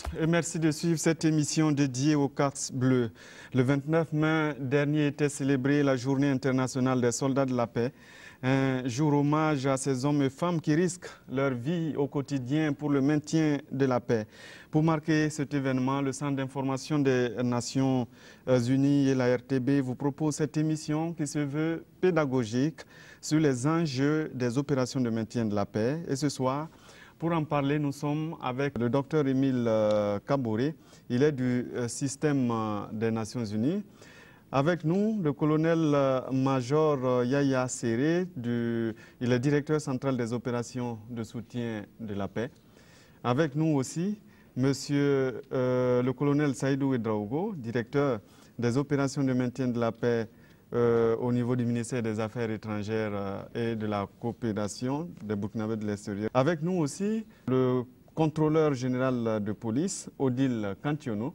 tous et merci de suivre cette émission dédiée aux cartes bleues. Le 29 mai dernier était célébrée la Journée internationale des soldats de la paix, un jour hommage à ces hommes et femmes qui risquent leur vie au quotidien pour le maintien de la paix. Pour marquer cet événement, le Centre d'information des Nations Unies et la RTB vous proposent cette émission qui se veut pédagogique sur les enjeux des opérations de maintien de la paix. Et ce soir, pour en parler, nous sommes avec le docteur Émile Kaboré. Il est du système des Nations Unies. Avec nous, le colonel-major Yaya Seré, il est directeur central des opérations de soutien de la paix. Avec nous aussi, monsieur le colonel Saïdou Ouedraogo, directeur des opérations de maintien de la paix au niveau du ministère des Affaires étrangères et de la coopération des Burkinabés de l'extérieur. Avec nous aussi, le contrôleur général de police, Odile Kantiono.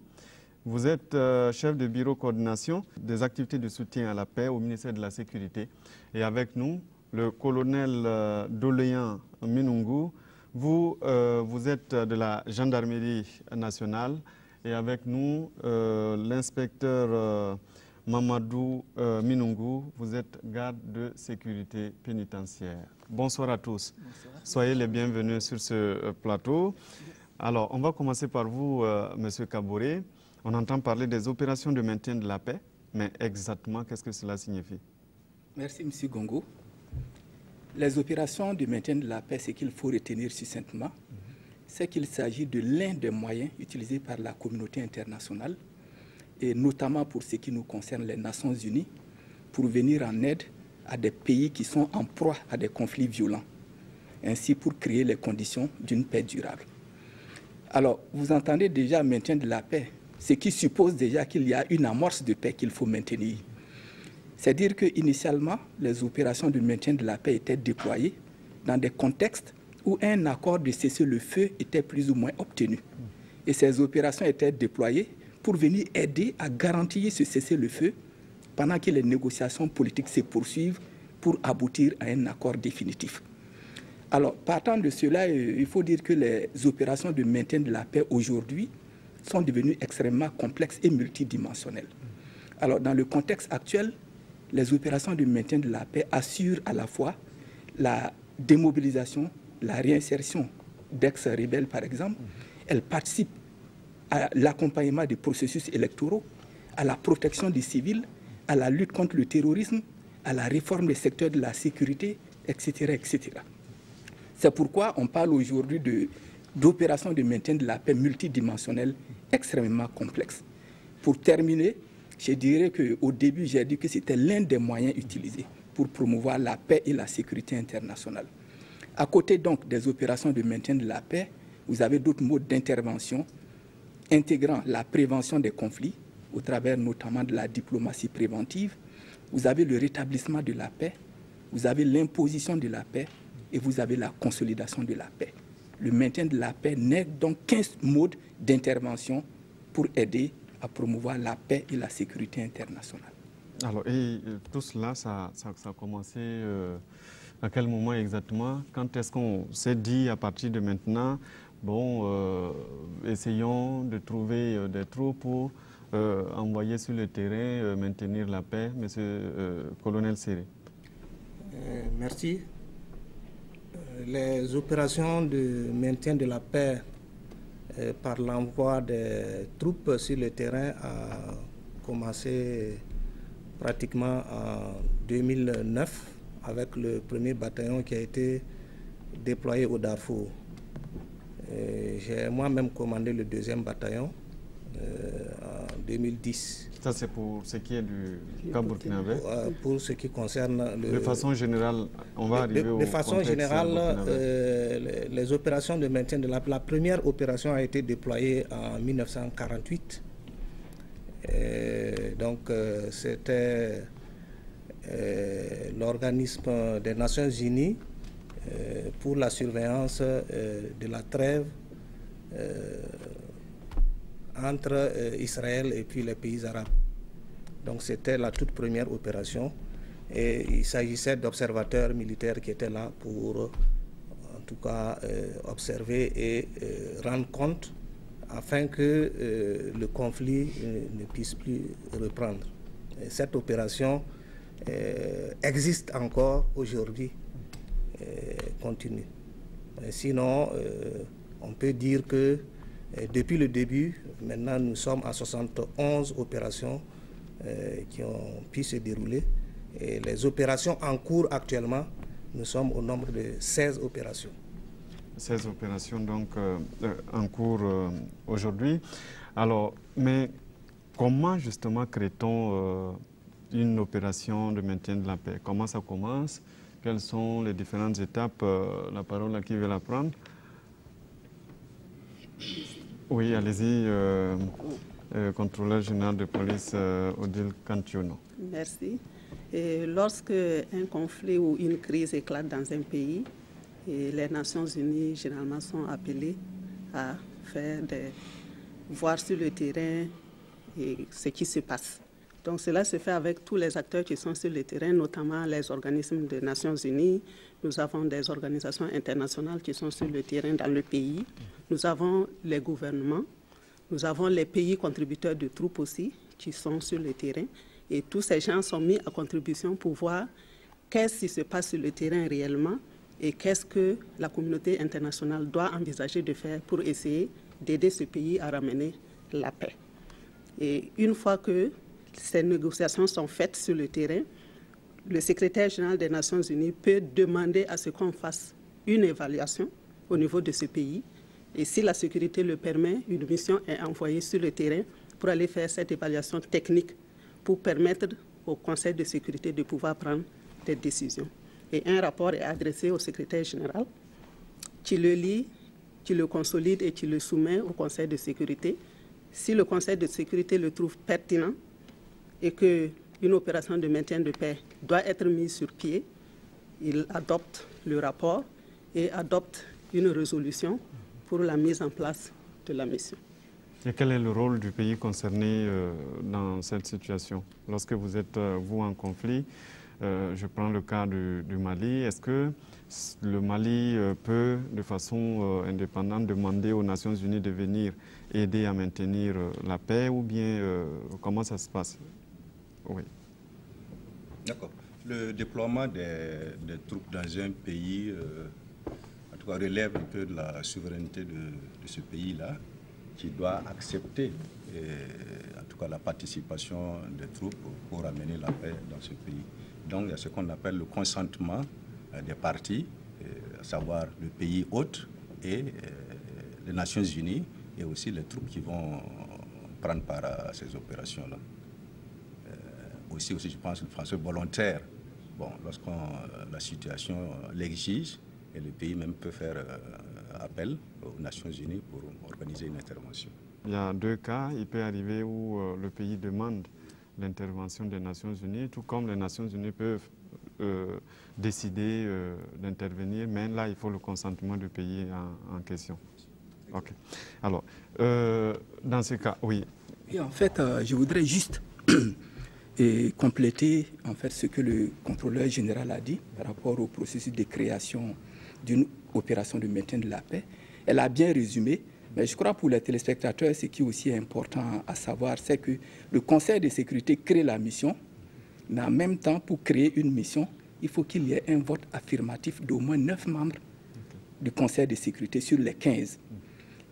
Vous êtes chef de bureau coordination des activités de soutien à la paix au ministère de la Sécurité. Et avec nous, le colonel Doléan Minungu. Vous êtes de la gendarmerie nationale. Et avec nous, l'inspecteur Mamadou Minungu, vous êtes garde de sécurité pénitentiaire. Bonsoir à tous. Bonsoir. Soyez les bienvenus sur ce plateau. Alors, on va commencer par vous, monsieur Kaboré. On entend parler des opérations de maintien de la paix, mais exactement, qu'est-ce que cela signifie? Merci, monsieur Gongo. Les opérations de maintien de la paix, ce qu'il faut retenir succinctement, c'est qu'il s'agit de l'un des moyens utilisés par la communauté internationale, et notamment pour ce qui nous concerne les Nations Unies, pour venir en aide à des pays qui sont en proie à des conflits violents, ainsi pour créer les conditions d'une paix durable. Alors, vous entendez déjà maintien de la paix, ce qui suppose déjà qu'il y a une amorce de paix qu'il faut maintenir. C'est-à-dire qu'initialement, les opérations de maintien de la paix étaient déployées dans des contextes où un accord de cessez-le-feu était plus ou moins obtenu. Et ces opérations étaient déployées pour venir aider à garantir ce cessez-le-feu pendant que les négociations politiques se poursuivent pour aboutir à un accord définitif. Alors, partant de cela, il faut dire que les opérations de maintien de la paix aujourd'hui sont devenues extrêmement complexes et multidimensionnelles. Alors, dans le contexte actuel, les opérations de maintien de la paix assurent à la fois la démobilisation, la réinsertion d'ex-rebelles, par exemple. Elles participent à l'accompagnement des processus électoraux, à la protection des civils, à la lutte contre le terrorisme, à la réforme des secteurs de la sécurité, etc. etc. C'est pourquoi on parle aujourd'hui d'opérations de maintien de la paix multidimensionnelles extrêmement complexes. Pour terminer, je dirais qu'au début, j'ai dit que c'était l'un des moyens utilisés pour promouvoir la paix et la sécurité internationale. À côté donc des opérations de maintien de la paix, vous avez d'autres modes d'intervention intégrant la prévention des conflits, au travers notamment de la diplomatie préventive. Vous avez le rétablissement de la paix, vous avez l'imposition de la paix et vous avez la consolidation de la paix. Le maintien de la paix n'est donc qu'un mode d'intervention pour aider à promouvoir la paix et la sécurité internationale. Alors, et tout cela, ça a commencé à quel moment exactement? Quand est-ce qu'on s'est dit à partir de maintenant, bon, essayons de trouver des troupes pour envoyer sur le terrain, maintenir la paix, monsieur colonel Seré? Merci. Les opérations de maintien de la paix par l'envoi des troupes sur le terrain a commencé pratiquement en 2009 avec le premier bataillon qui a été déployé au Darfour. J'ai moi-même commandé le deuxième bataillon en 2010. Ça, c'est pour ce qui est du camp burkinabé? Pour ce qui concerne... De façon générale, on va arriver au... De façon générale, les opérations de maintien de la paix, la première opération a été déployée en 1948. Donc, c'était l'organisme des Nations Unies pour la surveillance de la trêve entre Israël et puis les pays arabes. Donc c'était la toute première opération et il s'agissait d'observateurs militaires qui étaient là pour en tout cas observer et rendre compte afin que le conflit ne puisse plus reprendre. Et cette opération existe encore aujourd'hui, continue. Sinon, on peut dire que depuis le début, maintenant nous sommes à 71 opérations qui ont pu se dérouler. Et les opérations en cours actuellement, nous sommes au nombre de 16 opérations. 16 opérations donc en cours aujourd'hui. Alors, mais comment justement crée-t-on une opération de maintien de la paix? Comment ça commence? Quelles sont les différentes étapes? La parole à qui veut la prendre? Oui, allez-y, contrôleur général de police Odile Kantiono. Merci. Et lorsque un conflit ou une crise éclate dans un pays, les Nations Unies généralement sont appelées à voir sur le terrain ce qui se passe. Donc cela se fait avec tous les acteurs qui sont sur le terrain, notamment les organismes des Nations Unies. Nous avons des organisations internationales qui sont sur le terrain dans le pays. Nous avons les gouvernements. Nous avons les pays contributeurs de troupes aussi qui sont sur le terrain. Et tous ces gens sont mis à contribution pour voir qu'est-ce qui se passe sur le terrain réellement et qu'est-ce que la communauté internationale doit envisager de faire pour essayer d'aider ce pays à ramener la paix. Et une fois que ces négociations sont faites sur le terrain, le secrétaire général des Nations Unies peut demander à ce qu'on fasse une évaluation au niveau de ce pays. Et si la sécurité le permet, une mission est envoyée sur le terrain pour aller faire cette évaluation technique pour permettre au Conseil de sécurité de pouvoir prendre des décisions. Et un rapport est adressé au secrétaire général qui le lit, qui le consolide et qui le soumet au Conseil de sécurité. Si le Conseil de sécurité le trouve pertinent et qu'une opération de maintien de paix doit être mise sur pied, il adopte le rapport et adopte une résolution pour la mise en place de la mission. Et quel est le rôle du pays concerné dans cette situation? Lorsque vous êtes, vous, en conflit, je prends le cas du Mali, est-ce que le Mali peut, de façon indépendante, demander aux Nations Unies de venir aider à maintenir la paix ou bien comment ça se passe? Oui. D'accord. Le déploiement des troupes dans un pays, en tout cas, relève un peu de la souveraineté de ce pays-là, qui doit accepter, en tout cas, la participation des troupes pour amener la paix dans ce pays. Donc, il y a ce qu'on appelle le consentement des parties, à savoir le pays hôte et les Nations Unies, et aussi les troupes qui vont prendre part à ces opérations-là. Aussi, je pense, le français volontaire, bon, lorsque la situation l'exige, et le pays même peut faire appel aux Nations Unies pour organiser une intervention. Il y a deux cas. Il peut arriver où le pays demande l'intervention des Nations Unies, tout comme les Nations Unies peuvent décider d'intervenir, mais là, il faut le consentement du pays en question. OK. Alors, dans ce cas, oui. Et en fait, je voudrais juste compléter en fait, ce que le contrôleur général a dit par rapport au processus de création d'une opération de maintien de la paix. Elle a bien résumé, mais je crois pour les téléspectateurs, ce qui est aussi important à savoir, c'est que le Conseil de sécurité crée la mission, mais en même temps, pour créer une mission, il faut qu'il y ait un vote affirmatif d'au moins 9 membres du Conseil de sécurité sur les 15.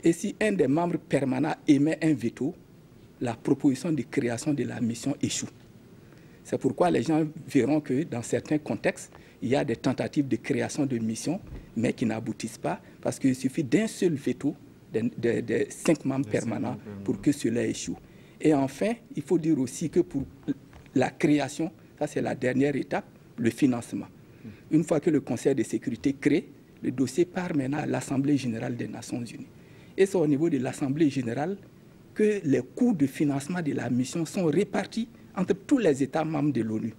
Et si un des membres permanents émet un veto, la proposition de création de la mission échoue. C'est pourquoi les gens verront que dans certains contextes, il y a des tentatives de création de missions, mais qui n'aboutissent pas, parce qu'il suffit d'un seul veto de 5 membres permanents pour que cela échoue. Et enfin, il faut dire aussi que pour la création, ça c'est la dernière étape, le financement. Une fois que le Conseil de sécurité crée, le dossier part maintenant à l'Assemblée générale des Nations Unies. Et c'est au niveau de l'Assemblée générale que les coûts de financement de la mission sont répartis entre tous les États membres de l'ONU,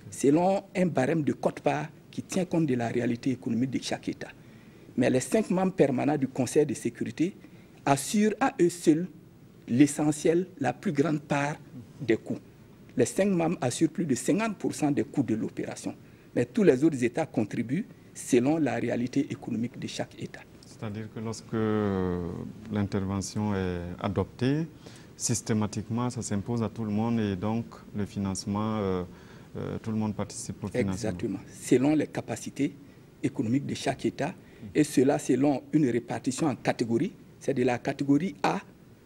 selon un barème de quote-part qui tient compte de la réalité économique de chaque État. Mais les 5 membres permanents du Conseil de sécurité assurent à eux seuls l'essentiel, la plus grande part des coûts. Les 5 membres assurent plus de 50% des coûts de l'opération. Mais tous les autres États contribuent selon la réalité économique de chaque État. C'est-à-dire que lorsque l'intervention est adoptée, systématiquement, ça s'impose à tout le monde et donc le financement, tout le monde participe au financement. Exactement, selon les capacités économiques de chaque État et cela selon une répartition en catégories. C'est de la catégorie A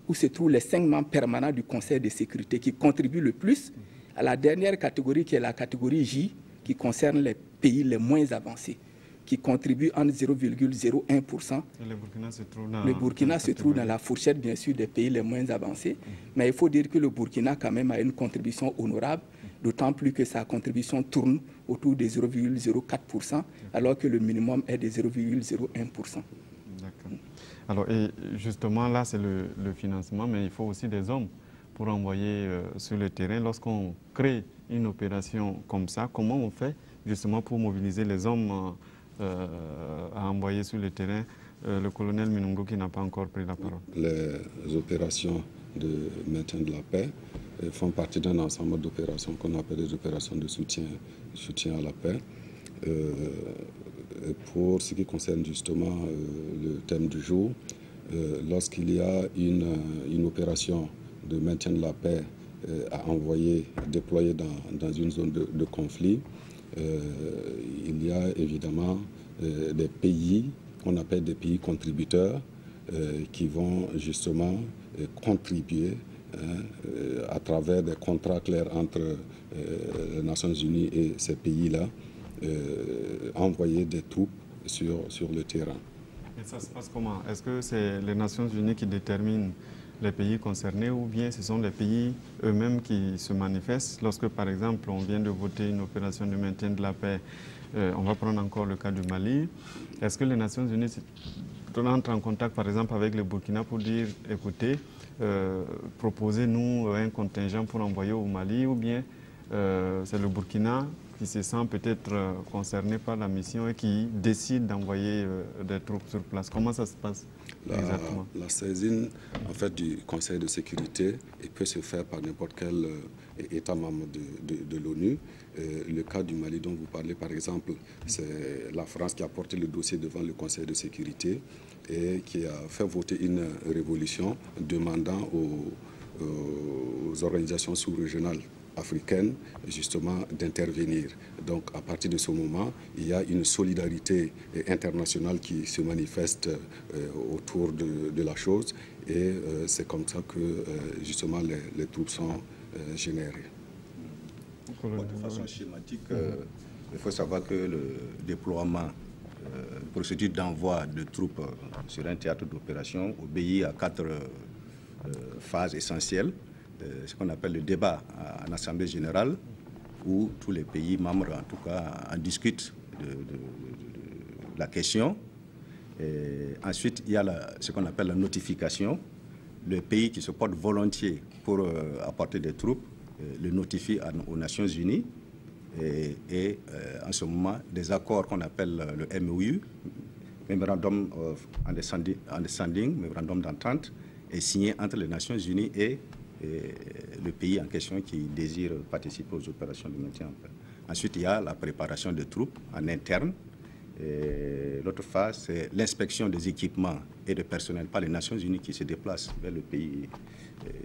où se trouvent les 5 membres permanents du Conseil de sécurité qui contribuent le plus à la dernière catégorie qui est la catégorie J qui concerne les pays les moins avancés qui contribuent en 0,01%. Le Burkina se trouve dans la fourchette, bien sûr, des pays les moins avancés. Mais il faut dire que le Burkina, quand même, a une contribution honorable, d'autant plus que sa contribution tourne autour de 0,04%, alors que le minimum est de 0,01%. D'accord. Alors, et justement, là, c'est le financement, mais il faut aussi des hommes pour envoyer sur le terrain. Lorsqu'on crée une opération comme ça, comment on fait justement pour mobiliser les hommes à envoyer sur le terrain? Le colonel Minungo qui n'a pas encore pris la parole. Les opérations de maintien de la paix font partie d'un ensemble d'opérations qu'on appelle des opérations de soutien à la paix. Pour ce qui concerne justement le thème du jour, lorsqu'il y a une opération de maintien de la paix à envoyer, déployer dans une zone de conflit, il y a évidemment des pays qu'on appelle des pays contributeurs qui vont justement contribuer à travers des contrats clairs entre les Nations Unies et ces pays-là, envoyer des troupes sur le terrain. Et ça se passe comment? Est-ce que c'est les Nations Unies qui déterminent les pays concernés ou bien ce sont les pays eux-mêmes qui se manifestent? Lorsque, par exemple, on vient de voter une opération de maintien de la paix, on va prendre encore le cas du Mali, est-ce que les Nations Unies entrent en contact, par exemple, avec le Burkina pour dire, écoutez, proposez-nous un contingent pour envoyer au Mali, ou bien c'est le Burkina qui se sent peut-être concerné par la mission et qui décide d'envoyer des troupes sur place? Comment ça se passe exactement? La saisine en fait, du Conseil de sécurité peut se faire par n'importe quel État membre de l'ONU. Le cas du Mali dont vous parlez, par exemple, c'est la France qui a porté le dossier devant le Conseil de sécurité et qui a fait voter une résolution demandant aux organisations sous-régionales africaines justement d'intervenir. Donc à partir de ce moment, il y a une solidarité internationale qui se manifeste autour de la chose et c'est comme ça que justement les troupes sont générées. De façon schématique, il faut savoir que le déploiement, procédure d'envoi de troupes sur un théâtre d'opération obéit à 4 phases essentielles. Ce qu'on appelle le débat en Assemblée générale, où tous les pays membres, en tout cas, en discutent de la question. Et ensuite, il y a ce qu'on appelle la notification. Le pays qui se porte volontiers pour apporter des troupes le notifie aux Nations Unies. Et en ce moment, des accords qu'on appelle le MOU, Memorandum of Understanding, Memorandum d'entente, est signé entre les Nations Unies et le pays en question qui désire participer aux opérations de maintien en paix. Ensuite, il y a la préparation des troupes en interne. L'autre phase, c'est l'inspection des équipements et de personnel par les Nations Unies qui se déplacent vers le pays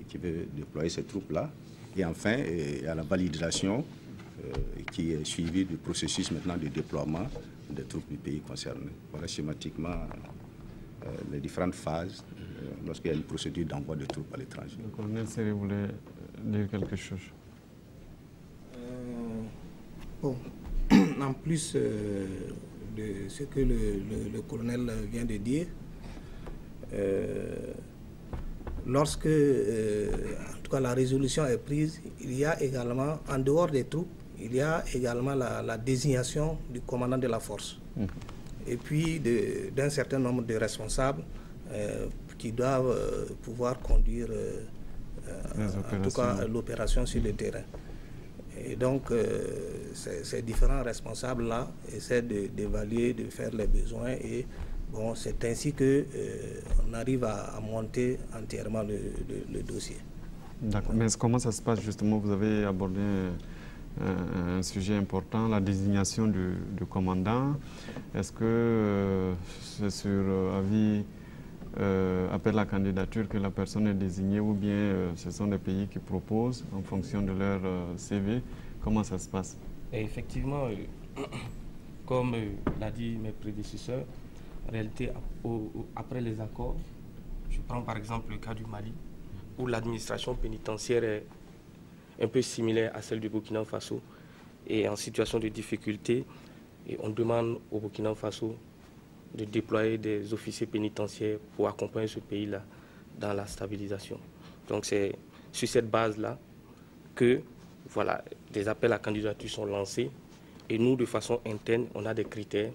qui veut déployer ces troupes-là. Et enfin, il y a la validation qui est suivie du processus maintenant de déploiement des troupes du pays concerné. Voilà schématiquement les différentes phases lorsqu'il y a une procédure d'envoi de troupes à l'étranger. Le colonel Séré voulait dire quelque chose. Bon, en plus de ce que le colonel vient de dire, lorsque en tout cas la résolution est prise, il y a également, en dehors des troupes, il y a également la désignation du commandant de la force. Et puis d'un certain nombre de responsables qui doivent pouvoir conduire en tout cas l'opération sur le terrain. Et donc ces différents responsables-là essaient d'évaluer, de faire les besoins et bon, c'est ainsi qu'on arrive à monter entièrement le dossier. D'accord. Mais comment ça se passe justement? Vous avez abordé un un sujet important, la désignation du commandant. Est-ce que c'est sur avis, appel à candidature que la personne est désignée ou bien ce sont des pays qui proposent en fonction de leur CV? Comment ça se passe? Et effectivement, comme l'a dit mes prédécesseurs, en réalité, après les accords, je prends par exemple le cas du Mali, où l'administration pénitentiaire est un peu similaire à celle du Burkina Faso et en situation de difficulté, et on demande au Burkina Faso de déployer des officiers pénitentiaires pour accompagner ce pays-là dans la stabilisation. Donc c'est sur cette base-là que voilà, des appels à candidature sont lancés et nous, de façon interne, on a des critères,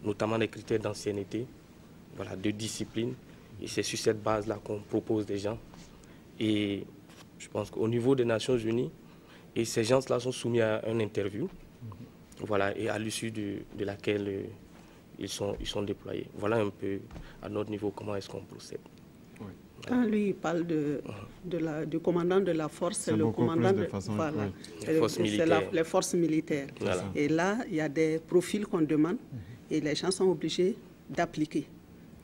notamment des critères d'ancienneté, voilà, de discipline, et c'est sur cette base-là qu'on propose des gens. Et je pense qu'au niveau des Nations Unies, et ces gens-là sont soumis à une interview, voilà, et à l'issue de laquelle ils sont déployés. Voilà un peu à notre niveau comment est-ce qu'on procède. Oui. Quand lui il parle du commandant de la force, c'est le commandant de voilà, les forces militaires. Les forces militaires. Voilà. Et là, il y a des profils qu'on demande et les gens sont obligés d'appliquer.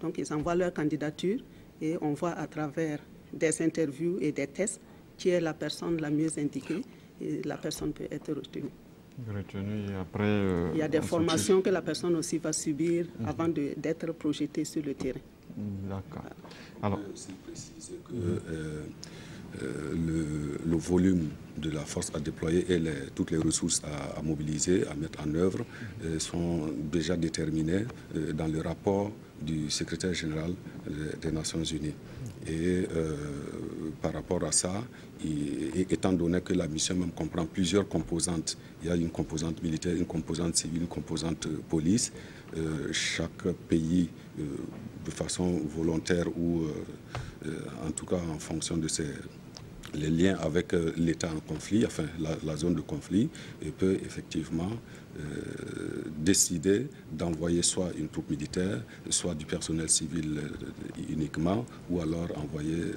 Donc ils envoient leur candidature et on voit à travers des interviews et des tests qui est la personne la mieux indiquée et la personne peut être retenue. Et après, il y a des formations que la personne aussi va subir avant d'être projetée sur le terrain. D'accord. Alors, je peux aussi préciser que le volume de la force à déployer et toutes les ressources à mobiliser, à mettre en œuvre, sont déjà déterminées dans le rapport du secrétaire général des Nations Unies. Et par rapport à ça, étant donné que la mission même comprend plusieurs composantes, il y a une composante militaire, une composante civile, une composante police, chaque pays, de façon volontaire ou en tout cas en fonction de les liens avec l'État en conflit, enfin la zone de conflit, et peut effectivement décider d'envoyer soit une troupe militaire, soit du personnel civil uniquement, ou alors envoyer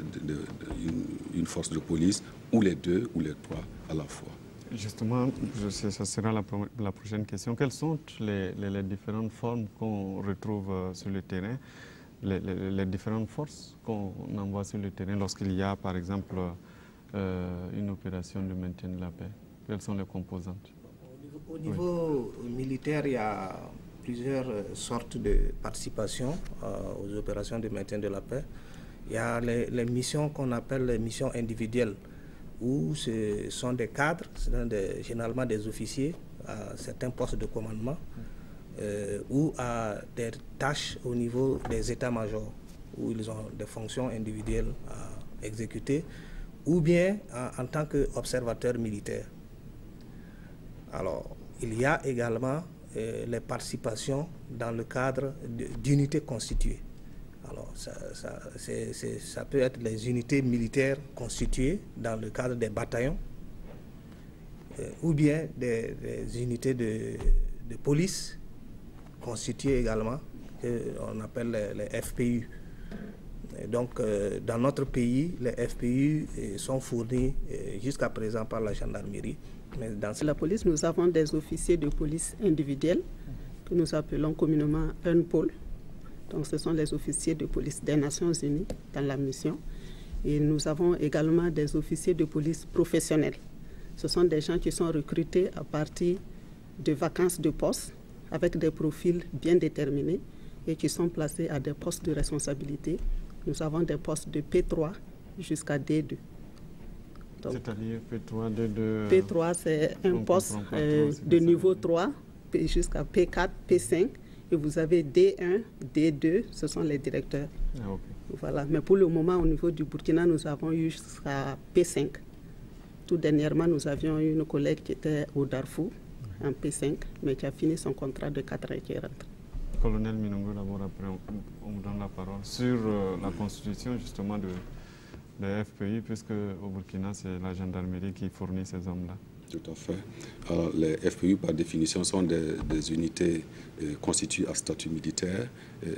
une force de police, ou les deux, ou les trois à la fois. Justement, ça sera la prochaine question. Quelles sont les différentes formes qu'on retrouve sur le terrain, les différentes forces qu'on envoie sur le terrain lorsqu'il y a, par exemple, une opération de maintien de la paix? Quelles sont les composantes? Au niveau militaire, il y a plusieurs sortes de participation aux opérations de maintien de la paix. Il y a les missions qu'on appelle les missions individuelles, où ce sont des cadres, généralement des officiers à certains postes de commandement, ou à des tâches au niveau des états-majors, où ils ont des fonctions individuelles à exécuter, ou bien en tant qu'observateurs militaires. Alors, il y a également les participations dans le cadre d'unités constituées. Alors, ça peut être les unités militaires constituées dans le cadre des bataillons, ou bien des unités de police constituées également, qu'on appelle les FPU. Et donc, dans notre pays, les FPU sont fournis jusqu'à présent par la gendarmerie. Mais dans la police, nous avons des officiers de police individuels que nous appelons communément UNPOL. Donc, ce sont les officiers de police des Nations Unies dans la mission. Et nous avons également des officiers de police professionnels. Ce sont des gens qui sont recrutés à partir de vacances de poste avec des profils bien déterminés et qui sont placés à des postes de responsabilité. Nous avons des postes de P3 jusqu'à D2. C'est-à-dire P3, D2... P3, c'est un poste de niveau 3 jusqu'à P4, P5. Et vous avez D1, D2, ce sont les directeurs. Ah, okay. Voilà. Mais pour le moment, au niveau du Burkina, nous avons eu jusqu'à P5. Tout dernièrement, nous avions eu une collègue qui était au Darfour, en P5, mais qui a fini son contrat de 4 ans et qui est rentré. Colonel Minongo, d'abord, après, on vous donne la parole sur la constitution, justement, de FPI, puisque au Burkina, c'est la gendarmerie qui fournit ces hommes-là. Tout à fait. Alors, les FPU, par définition, sont des unités constituées à statut militaire,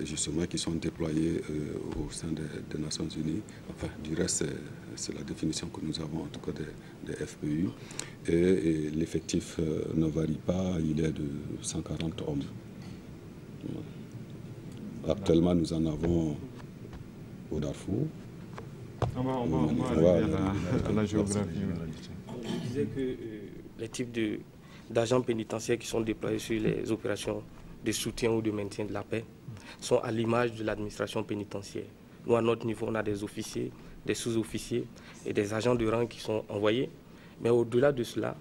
justement, qui sont déployées au sein des Nations Unies. Enfin, du reste, c'est la définition que nous avons, en tout cas, des FPU. Et l'effectif ne varie pas, il est de 140 hommes. Actuellement, nous en avons au Darfour. On va arriver à la géographie. Je disais que les types d'agents pénitentiaires qui sont déployés sur les opérations de soutien ou de maintien de la paix sont à l'image de l'administration pénitentiaire. Nous, à notre niveau, on a des officiers, des sous-officiers et des agents de rang qui sont envoyés. Mais au-delà de cela,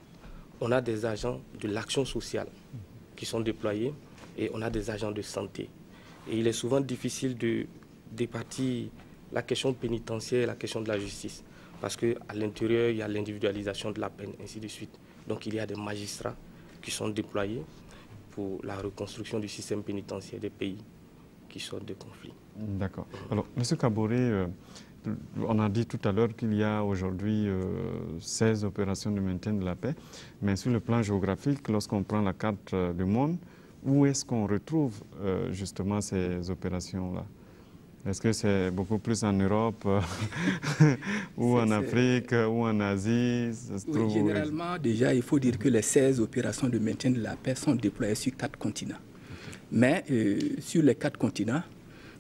on a des agents de l'action sociale qui sont déployés et on a des agents de santé. Et il est souvent difficile de départir la question pénitentiaire et la question de la justice. Parce qu'à l'intérieur, il y a l'individualisation de la peine, ainsi de suite. Donc il y a des magistrats qui sont déployés pour la reconstruction du système pénitentiaire des pays qui sortent de conflits. D'accord. Alors, M. Kaboré, on a dit tout à l'heure qu'il y a aujourd'hui 16 opérations de maintien de la paix. Mais sur le plan géographique, lorsqu'on prend la carte du monde, où est-ce qu'on retrouve justement ces opérations-là? Est-ce que c'est beaucoup plus en Europe ou en Afrique ou en Asie? Oui, généralement, déjà, il faut dire que les 16 opérations de maintien de la paix sont déployées sur 4 continents. Mais sur les 4 continents,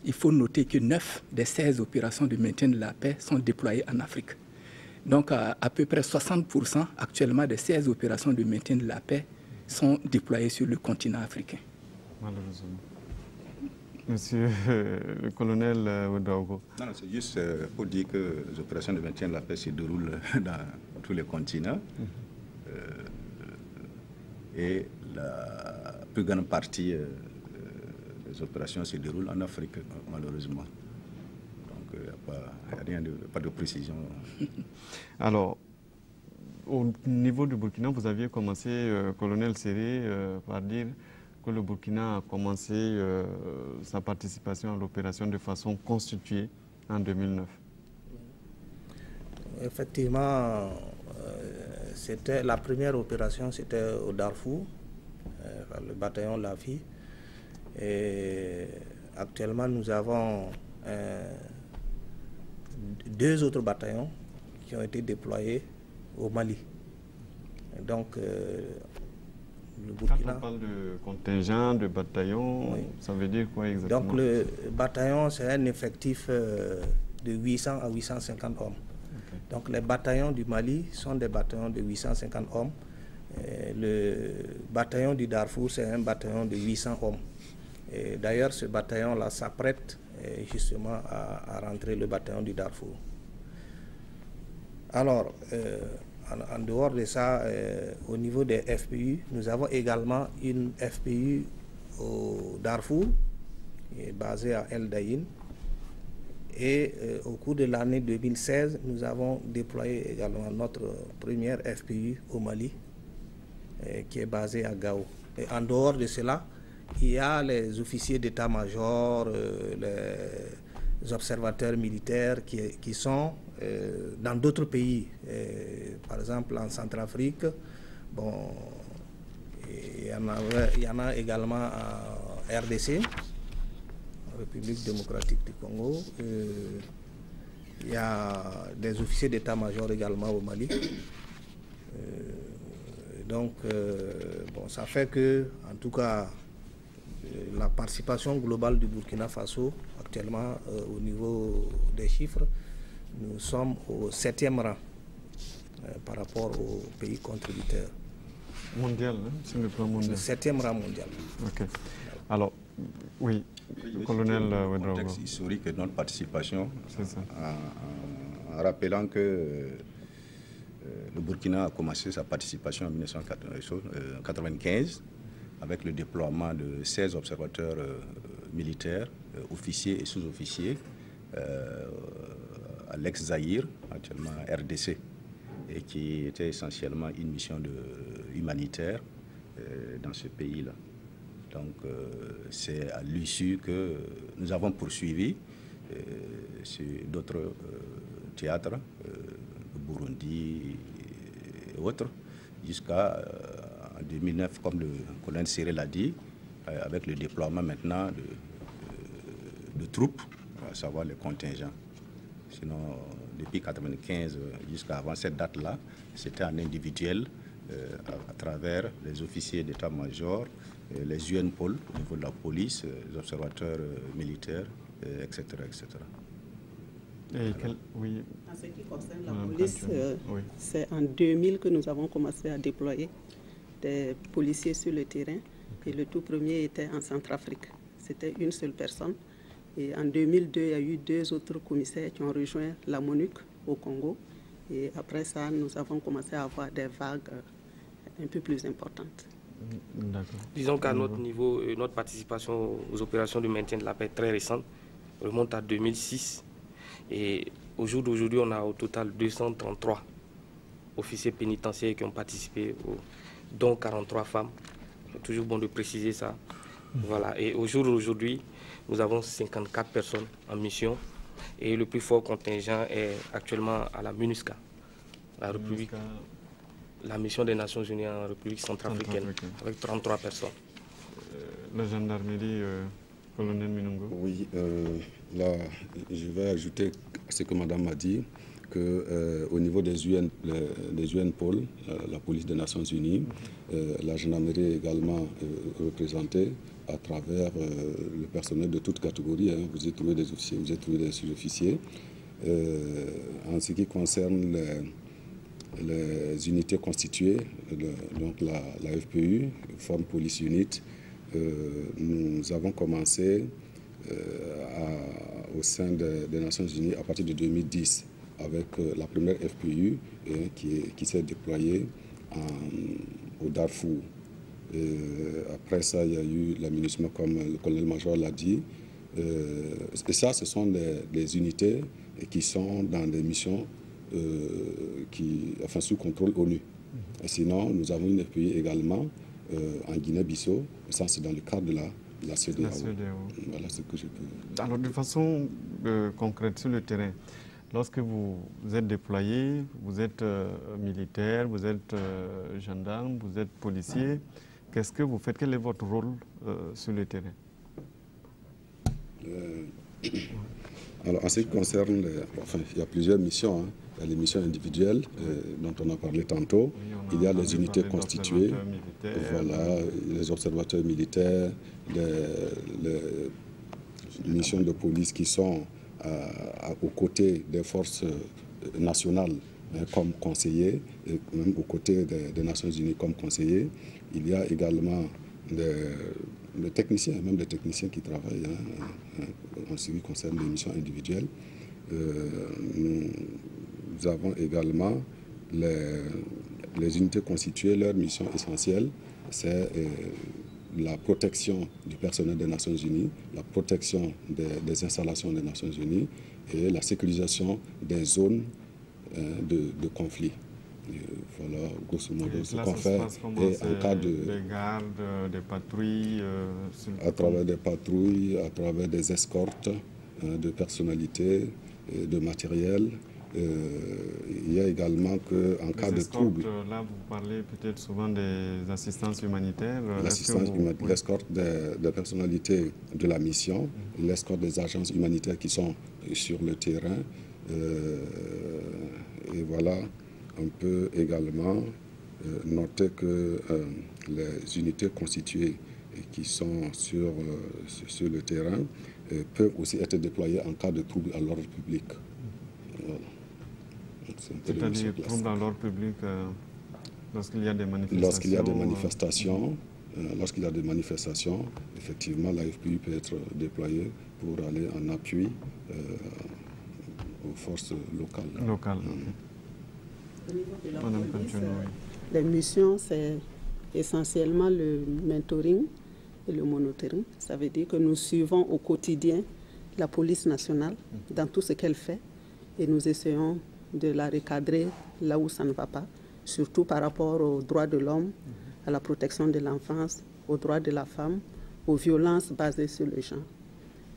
il faut noter que 9 des 16 opérations de maintien de la paix sont déployées en Afrique. Donc, à peu près 60% actuellement des 16 opérations de maintien de la paix sont déployés sur le continent africain. Malheureusement. Monsieur le colonel Ouedraogo. Non, c'est juste pour dire que les opérations de maintien de la paix se déroulent dans tous les continents. Et la plus grande partie des opérations se déroulent en Afrique, malheureusement. Donc, il n'y a pas de précision. Alors, au niveau du Burkina, vous aviez commencé, colonel Séré, par dire que le Burkina a commencé sa participation à l'opération de façon constituée en 2009. Effectivement, c'était la première opération, c'était au Darfour, le bataillon Lafi. Et actuellement, nous avons 2 autres bataillons qui ont été déployés au Mali. Donc, le Burkina. Quand on parle de contingent, de bataillon, oui. Ça veut dire quoi exactement? Donc, le bataillon, c'est un effectif de 800 à 850 hommes. Okay. Donc, les bataillons du Mali sont des bataillons de 850 hommes. Et le bataillon du Darfour, c'est un bataillon de 800 hommes. Et d'ailleurs, ce bataillon-là s'apprête justement à rentrer le bataillon du Darfour. Alors, en dehors de ça, au niveau des FPU, nous avons également une FPU au Darfour, qui est basée à El Daïn. Et au cours de l'année 2016, nous avons déployé également notre première FPU au Mali, qui est basée à Gao. Et en dehors de cela, il y a les officiers d'état-major, les observateurs militaires qui sont dans d'autres pays. Par exemple, en Centrafrique, bon, il y en a également en RDC, République démocratique du Congo. Il y a des officiers d'état-major également au Mali. Donc, bon, ça fait que, en tout cas, la participation globale du Burkina Faso, actuellement, au niveau des chiffres, nous sommes au 7e rang par rapport aux pays contributeurs. Mondial, hein, sur le plan mondial. Le 7e rang mondial. Ok. Alors, oui, le colonel Ouedraogo. Le contexte historique de notre participation, en rappelant que le Burkina a commencé sa participation en 1995 avec le déploiement de 16 observateurs militaires, officiers et sous-officiers à l'ex-Zaïre, actuellement RDC, et qui était essentiellement une mission humanitaire dans ce pays-là. Donc c'est à l'issue que nous avons poursuivi sur d'autres théâtres, Burundi et autres, jusqu'à en 2009, comme le colonel Séré l'a dit, avec le déploiement maintenant de troupes, à savoir les contingents. Sinon, depuis 1995 jusqu'à avant cette date-là, c'était en individuel à travers les officiers d'état-major, les UNPOL au niveau de la police, les observateurs militaires, etc. etc. Oui. En ce qui concerne la police, c'est en 2000 que nous avons commencé à déployer des policiers sur le terrain. Et le tout premier était en Centrafrique. C'était une seule personne. Et en 2002, il y a eu 2 autres commissaires qui ont rejoint la MONUC au Congo. Et après ça, nous avons commencé à avoir des vagues un peu plus importantes. Disons qu'à notre niveau, notre participation aux opérations de maintien de la paix très récente remonte à 2006. Et au jour d'aujourd'hui, on a au total 233 officiers pénitentiaires qui ont participé, dont 43 femmes. C'est toujours bon de préciser ça. Voilà. Et au jour d'aujourd'hui, nous avons 54 personnes en mission. Et le plus fort contingent est actuellement à la MINUSCA, la mission des Nations Unies en République centrafricaine, avec 33 personnes. La gendarmerie, colonel Minongo. Oui, là, je vais ajouter à ce que madame a dit, qu'au niveau des UNPOL, la police des Nations Unies, la gendarmerie est également représentée à travers le personnel de toute catégorie. Hein. Vous y trouvez des officiers, vous y trouvez des sous-officiers. En ce qui concerne les unités constituées, donc la FPU, Forme Police Unit, nous avons commencé au sein des Nations Unies à partir de 2010 avec la première FPU qui s'est déployée au Darfour. Après ça, il y a eu la MINUSMA, comme le colonel-major l'a dit. Et ça, ce sont des unités qui sont dans des missions sous contrôle ONU. Et sinon, nous avons une FPU également en Guinée-Bissau. Ça, c'est dans le cadre de la CEDEAO. Voilà ce que je peux... Alors, de façon concrète sur le terrain, lorsque vous êtes déployé, vous êtes militaire, vous êtes gendarme, vous êtes policier, qu'est-ce que vous faites? Quel est votre rôle sur le terrain? Alors, en ce qui concerne, il y a plusieurs missions. Hein. Il y a les missions individuelles dont on a parlé tantôt. Il y a les unités constituées, voilà, les observateurs militaires, les missions de police qui sont aux côtés des forces nationales comme conseillers, et même aux côtés des Nations Unies comme conseillers. Il y a également des techniciens, même des techniciens qui travaillent en ce qui concerne les missions individuelles. Nous avons également les unités constituées. Leur mission essentielle, c'est la protection du personnel des Nations Unies, la protection des installations des Nations Unies et la sécurisation des zones de conflit. Voilà, grosso modo, ce qu'on fait. Et en cas de... Des gardes, des patrouilles à travers des patrouilles, à travers des escortes de personnalités, de matériel. Il y a également qu'en cas de trouble... Là, vous parlez peut-être souvent des assistances humanitaires. L'escorte des personnalités de la mission, l'escorte des agences humanitaires qui sont sur le terrain. Et voilà, on peut également noter que les unités constituées qui sont sur le terrain peuvent aussi être déployées en cas de trouble à l'ordre public. Voilà. C'est-à-dire trouble à l'ordre public lorsqu'il y a des manifestations. Lorsqu'il y a des manifestations, effectivement, la FPU peut être déployée pour aller en appui aux forces locales. Les missions, c'est essentiellement le mentoring et le monitoring. Ça veut dire que nous suivons au quotidien la police nationale dans tout ce qu'elle fait et nous essayons de la recadrer là où ça ne va pas, surtout par rapport aux droits de l'homme, à la protection de l'enfance, aux droits de la femme, aux violences basées sur le genre.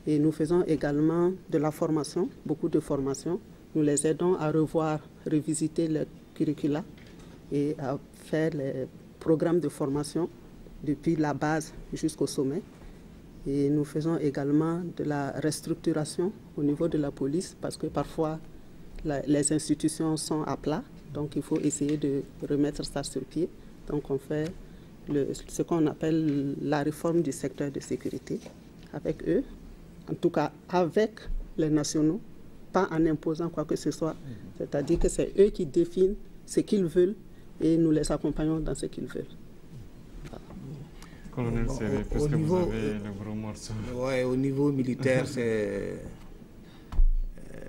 Et nous faisons également de la formation, beaucoup de formation. Nous les aidons à revisiter le curricula et à faire les programmes de formation depuis la base jusqu'au sommet. Et nous faisons également de la restructuration au niveau de la police parce que parfois les institutions sont à plat, donc il faut essayer de remettre ça sur pied. Donc on fait ce qu'on appelle la réforme du secteur de sécurité avec eux, en tout cas avec les nationaux, pas en imposant quoi que ce soit. C'est-à-dire que c'est eux qui définissent ce qu'ils veulent et nous les accompagnons dans ce qu'ils veulent. Colonel Séré, puisque vous avez le gros morceau. Ouais, au niveau militaire, c'est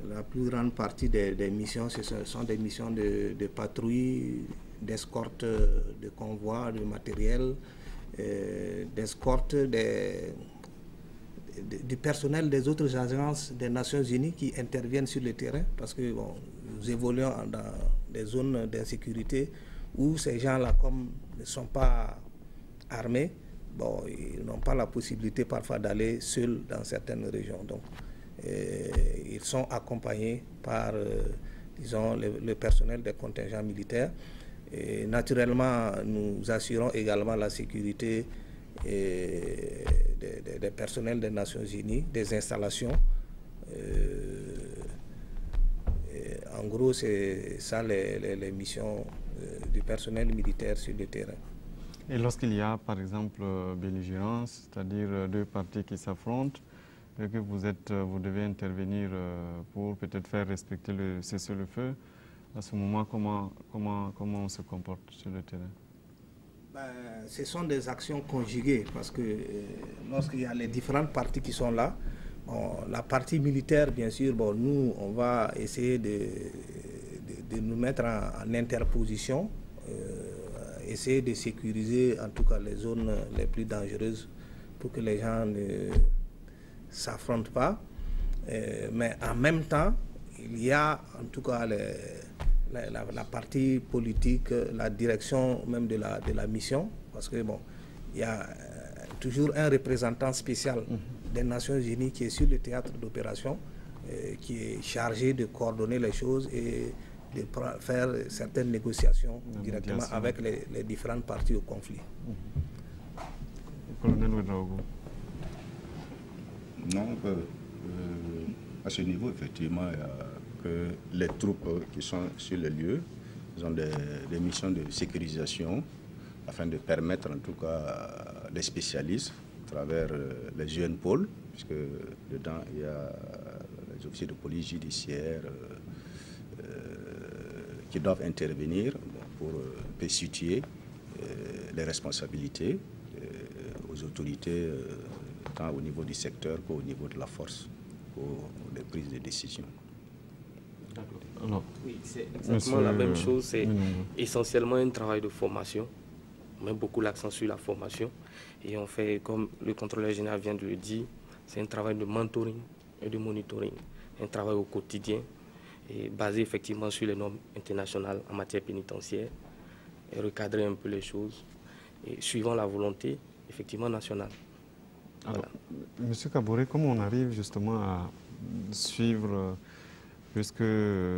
la plus grande partie des missions, ce sont des missions de patrouille, d'escorte de convois, de matériel, d'escorte du personnel des autres agences des Nations Unies qui interviennent sur le terrain, parce que bon, nous évoluons dans des zones d'insécurité où ces gens-là, comme ne sont pas armés, bon, ils n'ont pas la possibilité parfois d'aller seuls dans certaines régions. Donc, ils sont accompagnés par, disons, le personnel des contingents militaires. Et naturellement, nous assurons également la sécurité des personnels des Nations Unies, des installations. En gros, c'est ça les missions du personnel militaire sur le terrain. Et lorsqu'il y a, par exemple, belligérance, c'est-à-dire deux parties qui s'affrontent, et que vous devez intervenir pour peut-être faire respecter le cessez-le-feu, à ce moment, comment on se comporte sur le terrain? Ce sont des actions conjuguées, parce que lorsqu'il y a les différentes parties qui sont là, la partie militaire, bien sûr, bon, nous, on va essayer de nous mettre en interposition, essayer de sécuriser en tout cas les zones les plus dangereuses pour que les gens ne s'affrontent pas. Mais en même temps, il y a en tout cas la partie politique, la direction même de la mission, parce que bon, il y a toujours un représentant spécial des Nations Unies qui est sur le théâtre d'opération, qui est chargé de coordonner les choses et de faire certaines négociations directement avec les différentes parties au conflit. Colonel Ouedraogo. Non, à ce niveau, effectivement, il y a que les troupes qui sont sur le lieu, ils ont des missions de sécurisation afin de permettre en tout cas les spécialistes à travers les UNPOL, puisque dedans il y a les officiers de police judiciaire qui doivent intervenir pour situer les responsabilités aux autorités tant au niveau du secteur qu'au niveau de la force pour les prises de décision. Alors, oui, c'est exactement la même chose. C'est essentiellement un travail de formation. On met beaucoup l'accent sur la formation. Et on fait, comme le contrôleur général vient de le dire, c'est un travail de mentoring et de monitoring. Un travail au quotidien, et basé effectivement sur les normes internationales en matière pénitentiaire, et recadrer un peu les choses, et suivant la volonté effectivement nationale. Alors, Monsieur Kaboré, comment on arrive justement à suivre, puisque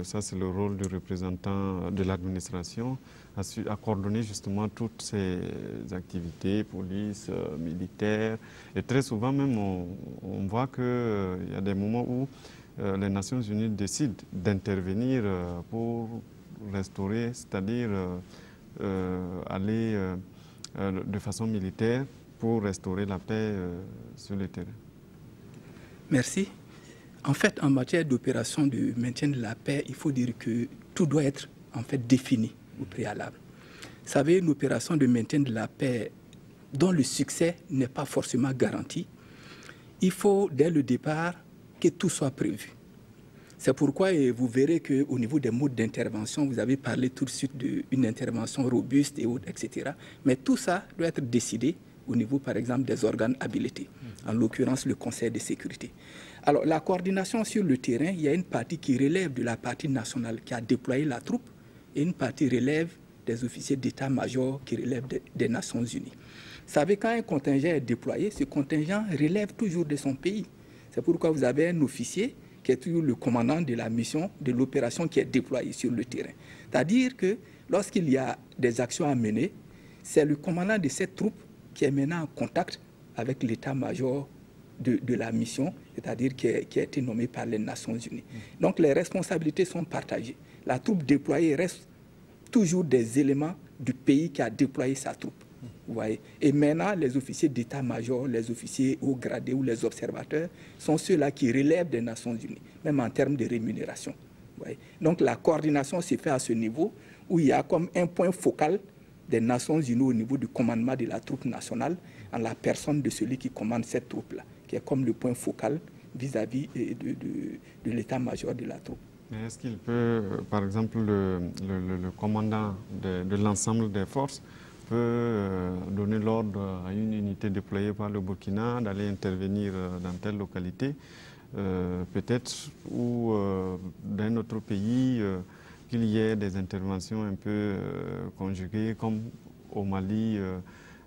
ça c'est le rôle du représentant de l'administration, à coordonner justement toutes ces activités, police, militaire, et très souvent même on voit qu'il y a des moments où les Nations Unies décident d'intervenir pour restaurer, c'est-à-dire aller de façon militaire pour restaurer la paix sur le terrain. Merci. En fait, en matière d'opération de maintien de la paix, il faut dire que tout doit être en fait défini au préalable. Vous savez, une opération de maintien de la paix dont le succès n'est pas forcément garanti, il faut dès le départ que tout soit prévu. C'est pourquoi vous verrez qu'au niveau des modes d'intervention, vous avez parlé tout de suite d'une intervention robuste et autres, etc. Mais tout ça doit être décidé au niveau, par exemple, des organes habilités, en l'occurrence le Conseil de sécurité. Alors, la coordination sur le terrain, il y a une partie qui relève de la partie nationale qui a déployé la troupe et une partie relève des officiers d'état-major qui relèvent des Nations Unies. Vous savez, quand un contingent est déployé, ce contingent relève toujours de son pays. C'est pourquoi vous avez un officier qui est toujours le commandant de la mission, de l'opération qui est déployée sur le terrain. C'est-à-dire que lorsqu'il y a des actions à mener, c'est le commandant de cette troupe qui est maintenant en contact avec l'état-major de la mission, c'est-à-dire qui a été nommé par les Nations Unies. Donc les responsabilités sont partagées. La troupe déployée reste toujours des éléments du pays qui a déployé sa troupe. Vous voyez. Et maintenant, les officiers d'état-major, les officiers haut gradés ou les observateurs sont ceux-là qui relèvent des Nations Unies, même en termes de rémunération. Vous voyez. Donc la coordination se fait à ce niveau où il y a comme un point focal des Nations Unies au niveau du commandement de la troupe nationale, en la personne de celui qui commande cette troupe-là, qui est comme le point focal vis-à-vis de l'état-major de la troupe. Est-ce qu'il peut, par exemple, le commandant de l'ensemble des forces peut donner l'ordre à une unité déployée par le Burkina d'aller intervenir dans telle localité, peut-être, ou d'un autre pays, qu'il y ait des interventions un peu conjuguées, comme au Mali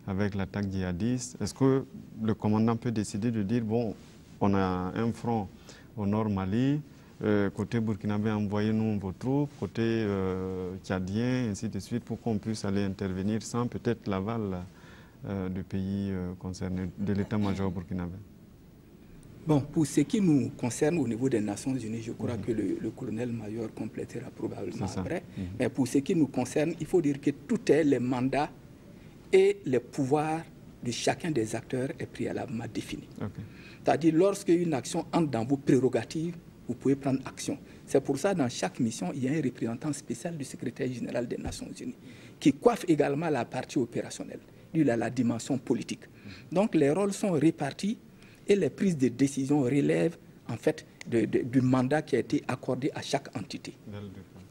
avec l'attaque djihadiste? Est-ce que le commandant peut décider de dire, bon, on a un front au nord Mali, côté burkinabé, envoyez-nous vos troupes, côté tchadien, ainsi de suite, pour qu'on puisse aller intervenir sans peut-être l'aval du pays concerné, de l'état-major burkinabé? Bon, pour ce qui nous concerne au niveau des Nations Unies, je crois que le colonel-major complétera probablement après. Mais pour ce qui nous concerne, il faut dire que tout est les mandats et les pouvoirs de chacun des acteurs est préalablement défini. C'est-à-dire, lorsque une action entre dans vos prérogatives, vous pouvez prendre action. C'est pour ça, dans chaque mission, il y a un représentant spécial du secrétaire général des Nations Unies qui coiffe également la partie opérationnelle. Lui, il a la dimension politique. Donc, les rôles sont répartis et les prises de décision relèvent, en fait, du mandat qui a été accordé à chaque entité.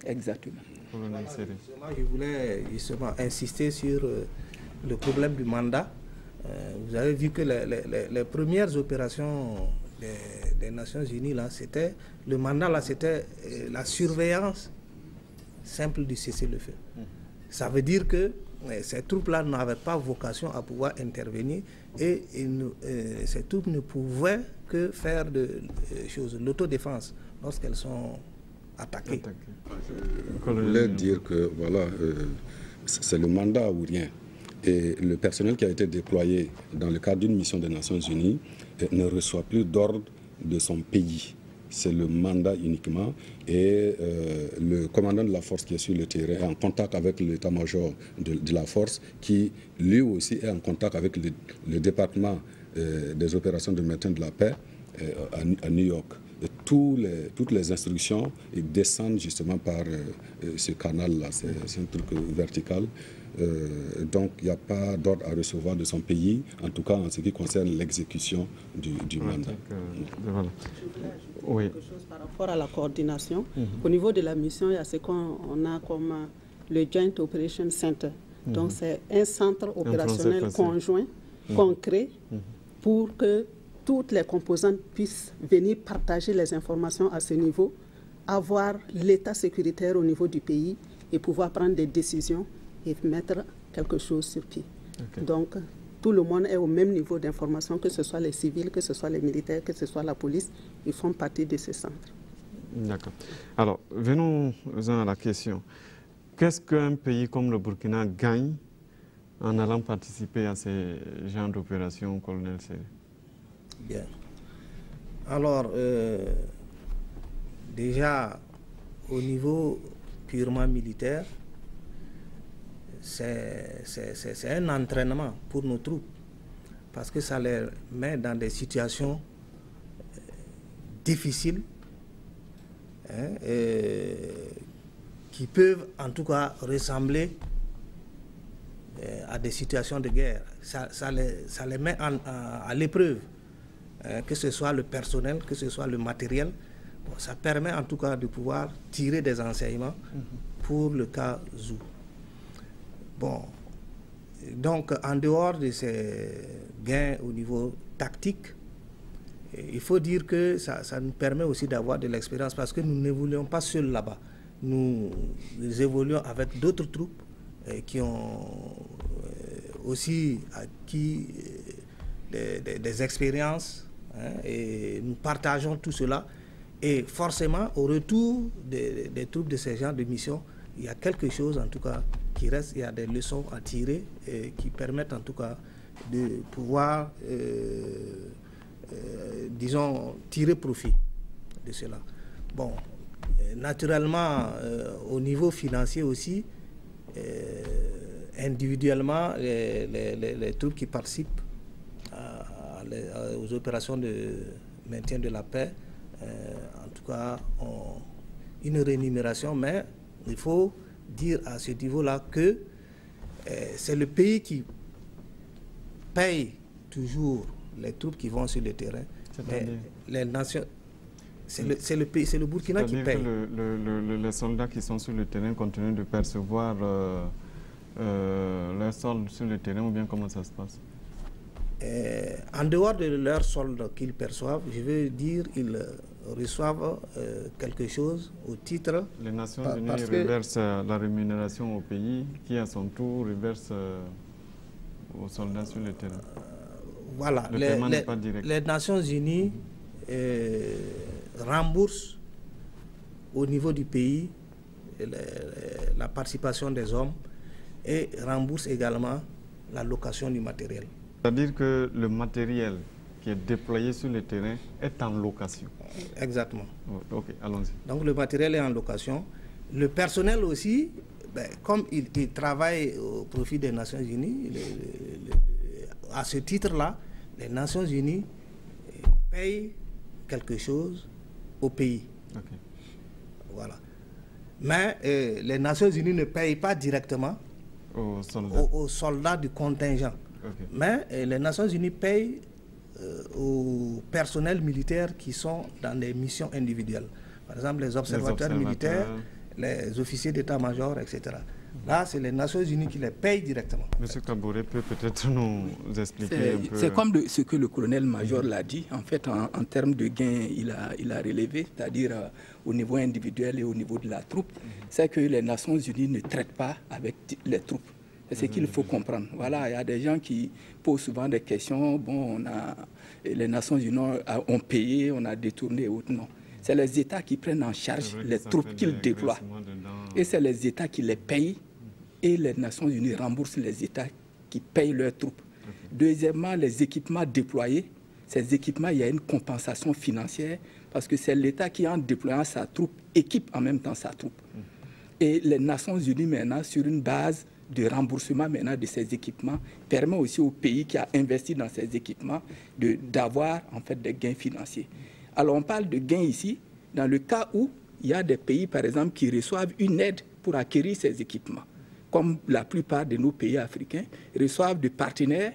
Exactement. Je voulais justement insister sur le problème du mandat. Vous avez vu que les premières opérations des Nations Unies, là, c'était le mandat, là, c'était la surveillance simple du cessez-le-feu. Ça veut dire que ces troupes-là n'avaient pas vocation à pouvoir intervenir et ces troupes ne pouvaient que faire l'autodéfense lorsqu'elles sont attaquées. Je voulais dire que voilà, c'est le mandat ou rien. Et le personnel qui a été déployé dans le cadre d'une mission des Nations Unies ne reçoit plus d'ordre de son pays. C'est le mandat uniquement. Et le commandant de la force qui est sur le terrain est en contact avec l'état-major de la force, qui lui aussi est en contact avec le département des opérations de maintien de la paix à New York. Et toutes les instructions descendent justement par ce canal-là. C'est un truc vertical. Donc il n'y a pas d'ordre à recevoir de son pays, en tout cas en ce qui concerne l'exécution du mandat. Voilà. Oui. Quelque chose par rapport à la coordination. Au niveau de la mission, il y a ce qu'on a comme le Joint Operation Center. Donc c'est un centre opérationnel conjoint, concret, pour que toutes les composantes puissent venir partager les informations à ce niveau, avoir l'état sécuritaire au niveau du pays et pouvoir prendre des décisions et mettre quelque chose sur pied. Donc, tout le monde est au même niveau d'information, que ce soit les civils, que ce soit les militaires, que ce soit la police, ils font partie de ce centre. D'accord. Alors, venons-en à la question. Qu'est-ce qu'un pays comme le Burkina gagne en allant participer à ces genres d'opérations, colonel Séré? Bien. Alors, déjà, au niveau purement militaire, c'est un entraînement pour nos troupes, parce que ça les met dans des situations difficiles, qui peuvent en tout cas ressembler à des situations de guerre. Ça les met à l'épreuve, que ce soit le personnel, que ce soit le matériel. Bon, ça permet en tout cas de pouvoir tirer des enseignements pour le cas où. Bon, donc en dehors de ces gains au niveau tactique, il faut dire que ça nous permet aussi d'avoir de l'expérience, parce que nous n'évoluons pas seuls là-bas. Nous évoluons avec d'autres troupes qui ont aussi acquis des expériences, et nous partageons tout cela. Et forcément, au retour des troupes de ces genres de missions, il y a quelque chose en tout cas qui reste, il y a des leçons à tirer et qui permettent en tout cas de pouvoir, disons, tirer profit de cela. Bon, naturellement, au niveau financier aussi, individuellement, les troupes qui participent aux opérations de maintien de la paix, en tout cas, ont une rémunération, mais il faut dire à ce niveau-là que c'est le pays qui paye toujours les troupes qui vont sur le terrain. Mais les nations, c'est le Burkina qui paye. Que les soldats qui sont sur le terrain continuent de percevoir leurs soldes sur le terrain, ou bien comment ça se passe? En dehors de leurs soldes qu'ils perçoivent, je veux dire, ils reçoivent quelque chose au titre... Les Nations Unies reversent la rémunération au pays qui, à son tour, reverse aux soldats sur le terrain. Voilà, le paiement n'est pas direct. Les Nations Unies remboursent au niveau du pays la participation des hommes et remboursent également la location du matériel. C'est-à-dire que le matériel qui est déployé sur le terrain est en location. Exactement. Ok, allons-y. Donc le matériel est en location. Le personnel aussi, comme il travaille au profit des Nations Unies, à ce titre-là, les Nations Unies payent quelque chose au pays. Okay. Voilà. Mais les Nations Unies ne payent pas directement aux soldats du contingent. Okay. Mais les Nations Unies payent au personnel militaire qui sont dans des missions individuelles. Par exemple, les observateurs militaires, les officiers d'état-major, etc. Là, c'est les Nations Unies qui les payent directement. Monsieur Kaboré peut peut-être nous expliquer un peu... C'est comme ce que le colonel-major l'a dit. En fait, en termes de gains, il a relevé, c'est-à-dire au niveau individuel et au niveau de la troupe, c'est que les Nations Unies ne traitent pas avec les troupes. C'est ce qu'il faut comprendre. Voilà, il y a des gens qui posent souvent des questions. Bon, les Nations Unies ont payé, on a détourné et autres. Non. C'est les États qui prennent en charge les troupes qu'ils déploient. Et c'est les États qui les payent et les Nations Unies remboursent les États qui payent leurs troupes. Deuxièmement, les équipements déployés. Ces équipements, il y a une compensation financière parce que c'est l'État qui, en déployant sa troupe, équipe en même temps sa troupe. Et les Nations Unies, maintenant, sur une base de remboursement maintenant de ces équipements, permet aussi au pays qui a investi dans ces équipements d'avoir en fait des gains financiers. Alors on parle de gains ici, dans le cas où il y a des pays, par exemple, qui reçoivent une aide pour acquérir ces équipements, comme la plupart de nos pays africains reçoivent de partenaires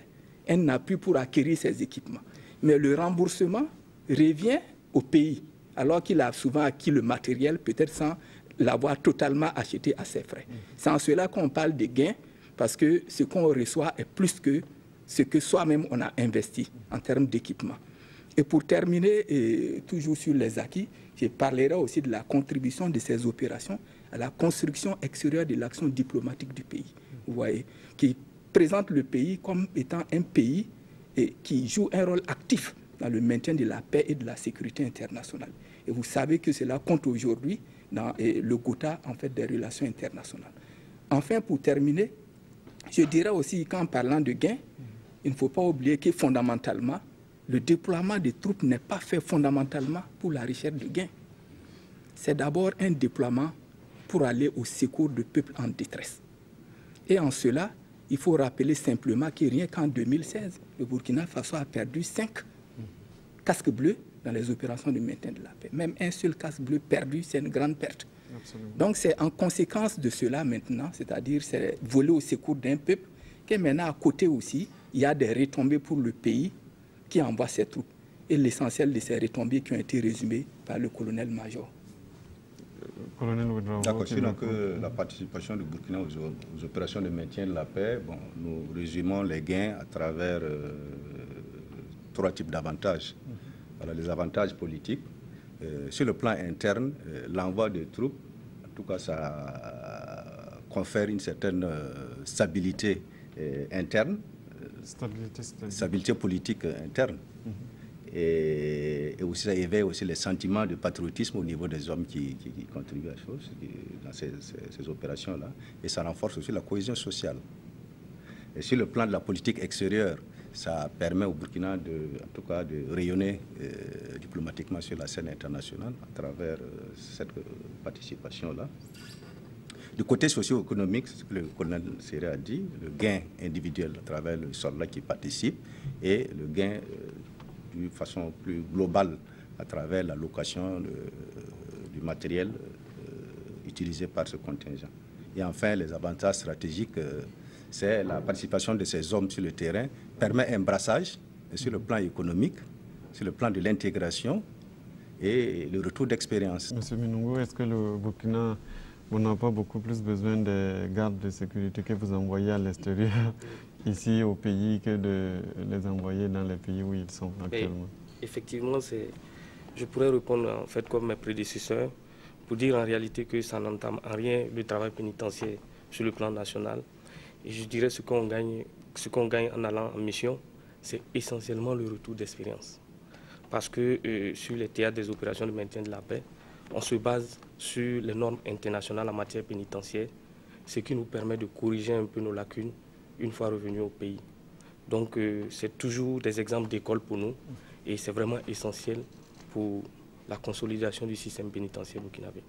un appui pour acquérir ces équipements. Mais le remboursement revient au pays, alors qu'il a souvent acquis le matériel, peut-être sans l'avoir totalement acheté à ses frais. C'est en cela qu'on parle de gains, parce que ce qu'on reçoit est plus que ce que soi-même on a investi en termes d'équipement. Et pour terminer, toujours sur les acquis, je parlerai aussi de la contribution de ces opérations à la construction extérieure de l'action diplomatique du pays. Vous voyez, qui présente le pays comme étant un pays qui joue un rôle actif dans le maintien de la paix et de la sécurité internationale. Et vous savez que cela compte aujourd'hui dans le quota en fait, des relations internationales. Enfin, pour terminer, je dirais aussi qu'en parlant de gains, il ne faut pas oublier que fondamentalement, le déploiement des troupes n'est pas fait fondamentalement pour la recherche de gains. C'est d'abord un déploiement pour aller au secours de peuples en détresse. Et en cela, il faut rappeler simplement que rien qu'en 2016, le Burkina Faso a perdu 5 casques bleus dans les opérations de maintien de la paix. Même un seul casque bleu perdu, c'est une grande perte. Absolument. Donc c'est en conséquence de cela maintenant, c'est-à-dire c'est voler au secours d'un peuple, que maintenant à côté aussi, il y a des retombées pour le pays qui envoie ses troupes. Et l'essentiel de ces retombées qui ont été résumées par le colonel-major. D'accord, sinon que la participation du Burkina aux opérations de maintien de la paix, bon, nous résumons les gains à travers 3 types d'avantages. Voilà, les avantages politiques. Sur le plan interne, l'envoi de troupes, en tout cas, ça confère une certaine stabilité interne, stabilité politique interne. Et aussi, ça éveille aussi les sentiments de patriotisme au niveau des hommes qui contribuent à la chose, dans ces opérations-là, et ça renforce aussi la cohésion sociale. Et sur le plan de la politique extérieure, ça permet au Burkina en tout cas de rayonner diplomatiquement sur la scène internationale à travers cette participation-là. Du côté socio-économique, ce que le colonel Séré a dit, le gain individuel à travers le soldat qui participe et le gain d'une façon plus globale à travers la location du matériel utilisé par ce contingent. Et enfin, les avantages stratégiques, c'est la participation de ces hommes sur le terrain, permet un brassage sur le plan économique, sur le plan de l'intégration et le retour d'expérience. Monsieur Minungo, est-ce que le Burkina n'a pas beaucoup plus besoin des gardes de sécurité que vous envoyez à l'extérieur, ici au pays, que de les envoyer dans les pays où ils sont actuellement? Effectivement, je pourrais répondre en fait comme mes prédécesseurs pour dire en réalité que ça n'entame en rien le travail pénitentiaire sur le plan national. Et je dirais ce qu'on gagne en allant en mission, c'est essentiellement le retour d'expérience. Parce que sur les théâtres des opérations de maintien de la paix, on se base sur les normes internationales en matière pénitentiaire, ce qui nous permet de corriger un peu nos lacunes une fois revenus au pays. Donc c'est toujours des exemples d'école pour nous et c'est vraiment essentiel pour la consolidation du système pénitentiaire burkinabé.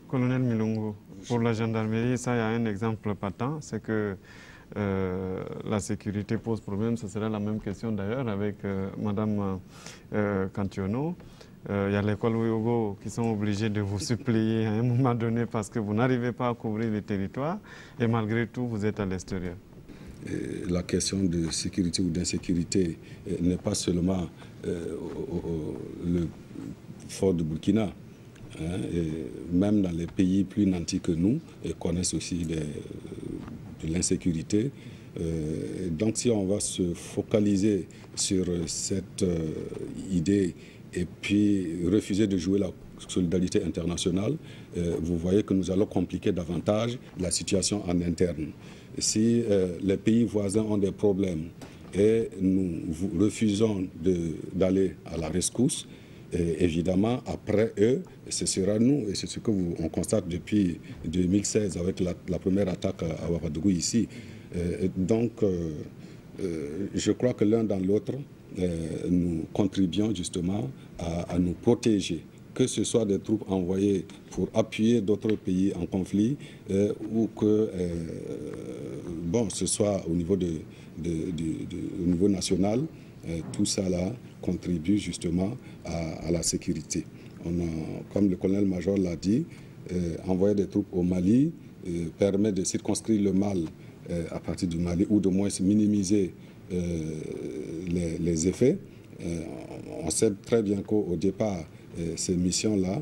Colonel Milongo, pour la gendarmerie, ça, il y a un exemple patent, c'est que la sécurité pose problème. Ce sera la même question d'ailleurs avec Madame Cantiono. Il y a l'école Ouyogo qui sont obligés de vous suppléer à un moment donné parce que vous n'arrivez pas à couvrir le territoire et malgré tout, vous êtes à l'extérieur. La question de sécurité ou d'insécurité n'est pas seulement le fort de Burkina. Et même dans les pays plus nantis que nous, ils connaissent aussi de l'insécurité. Donc si on va se focaliser sur cette idée et puis refuser de jouer la solidarité internationale, vous voyez que nous allons compliquer davantage la situation en interne. Si les pays voisins ont des problèmes et nous refusons d'aller à la rescousse, évidemment, après eux, ce sera nous, et c'est ce qu'on constate depuis 2016 avec la première attaque à Ouagadougou ici. Donc, je crois que l'un dans l'autre, nous contribuons justement à nous protéger, que ce soit des troupes envoyées pour appuyer d'autres pays en conflit ou que ce soit au niveau, au niveau national. Tout ça là contribue justement à la sécurité. On a, comme le colonel-major l'a dit, envoyer des troupes au Mali permet de circonscrire le mal à partir du Mali ou de moins minimiser les effets. On sait très bien qu'au départ, ces missions-là,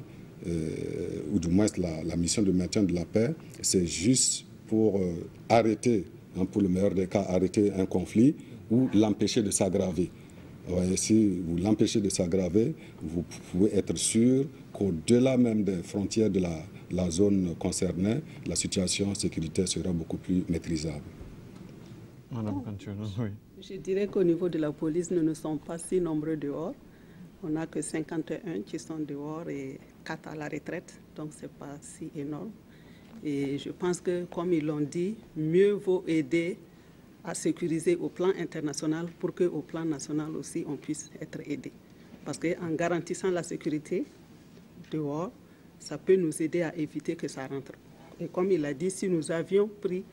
ou du moins la mission de maintien de la paix, c'est juste pour arrêter, pour le meilleur des cas, arrêter un conflit ou l'empêcher de s'aggraver. Si vous l'empêchez de s'aggraver, vous pouvez être sûr qu'au-delà même des frontières de la zone concernée, la situation sécuritaire sera beaucoup plus maîtrisable. Madame Cantiono, oui. Je dirais qu'au niveau de la police, nous ne sommes pas si nombreux dehors. On n'a que 51 qui sont dehors et 4 à la retraite, donc ce n'est pas si énorme. Et je pense que, comme ils l'ont dit, mieux vaut aider à sécuriser au plan international pour qu'au plan national aussi on puisse être aidé. Parce qu'en garantissant la sécurité dehors, ça peut nous aider à éviter que ça rentre. Et comme il a dit, si nous avions pris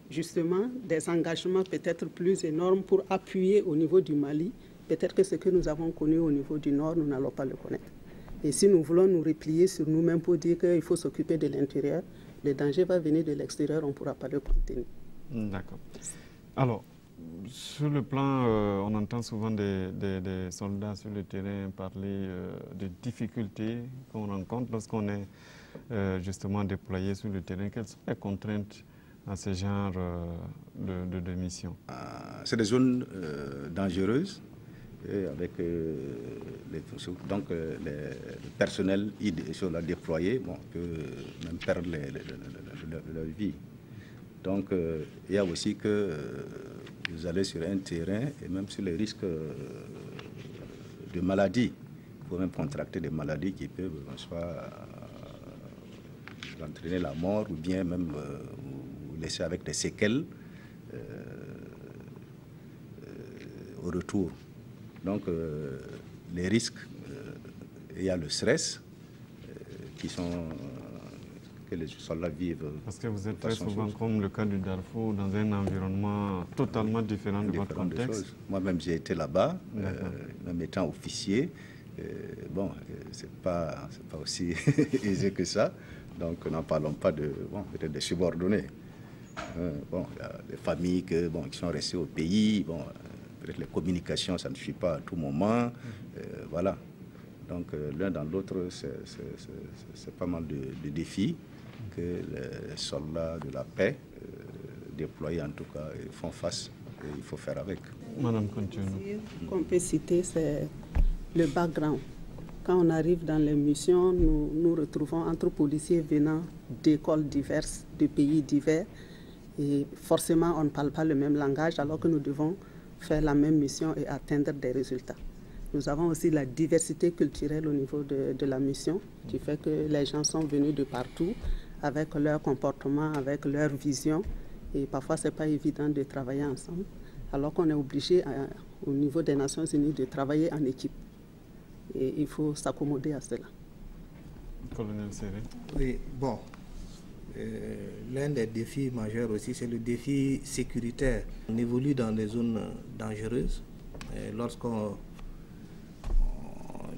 justement des engagements peut-être plus énormes pour appuyer au niveau du Mali, peut-être que ce que nous avons connu au niveau du Nord, nous n'allons pas le connaître. Et si nous voulons nous replier sur nous-mêmes pour dire qu'il faut s'occuper de l'intérieur, le danger va venir de l'extérieur, on ne pourra pas le contenir. D'accord. Alors, sur le plan, on entend souvent des soldats sur le terrain parler de difficultés qu'on rencontre lorsqu'on est justement déployé sur le terrain. Quelles sont les contraintes à ce genre de mission? C'est des zones dangereuses et avec le personnel sur la déployé peut même perdre leur vie. Donc, il y a aussi que vous allez sur un terrain et même sur les risques de maladies. Vous pouvez même contracter des maladies qui peuvent soit d'entraîner la mort ou bien même vous laisser avec des séquelles au retour. Donc les risques, il y a le stress que les soldats vivent. Parce que vous êtes très souvent, comme le cas du Darfour, dans un environnement totalement différent de votre contexte. Moi-même, j'ai été là-bas, même étant officier. Bon, c'est pas aussi aisé que ça. Donc, n'en parlons pas de, peut-être des subordonnés. Bon, il y a des familles qui sont restées au pays. Bon, peut-être les communications, ça ne suit pas à tout moment. Voilà. Donc, l'un dans l'autre, c'est pas mal de défis que les soldats de la paix, déployés en tout cas, font face et il faut faire avec. Madame Continue. Ce qu'on peut citer, c'est le background. Quand on arrive dans les missions, nous nous retrouvons entre policiers venant d'écoles diverses, de pays divers. Et forcément, on ne parle pas le même langage alors que nous devons faire la même mission et atteindre des résultats. Nous avons aussi la diversité culturelle au niveau de la mission, qui fait que les gens sont venus de partout avec leur comportement, avec leur vision. Et parfois, ce n'est pas évident de travailler ensemble, alors qu'on est obligé au niveau des Nations Unies de travailler en équipe. Et il faut s'accommoder à cela. Colonel Séré. Oui, bon. L'un des défis majeurs aussi, c'est le défi sécuritaire. On évolue dans des zones dangereuses.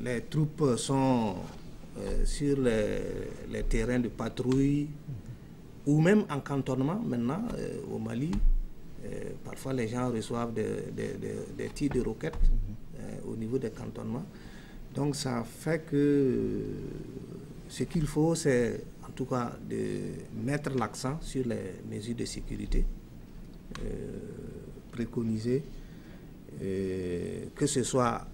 Les troupes sont sur les terrains de patrouille ou même en cantonnement maintenant au Mali. Parfois les gens reçoivent des tirs de roquettes au niveau des cantonnements. Donc ça fait que ce qu'il faut, c'est en tout cas de mettre l'accent sur les mesures de sécurité, préconiser que ce soit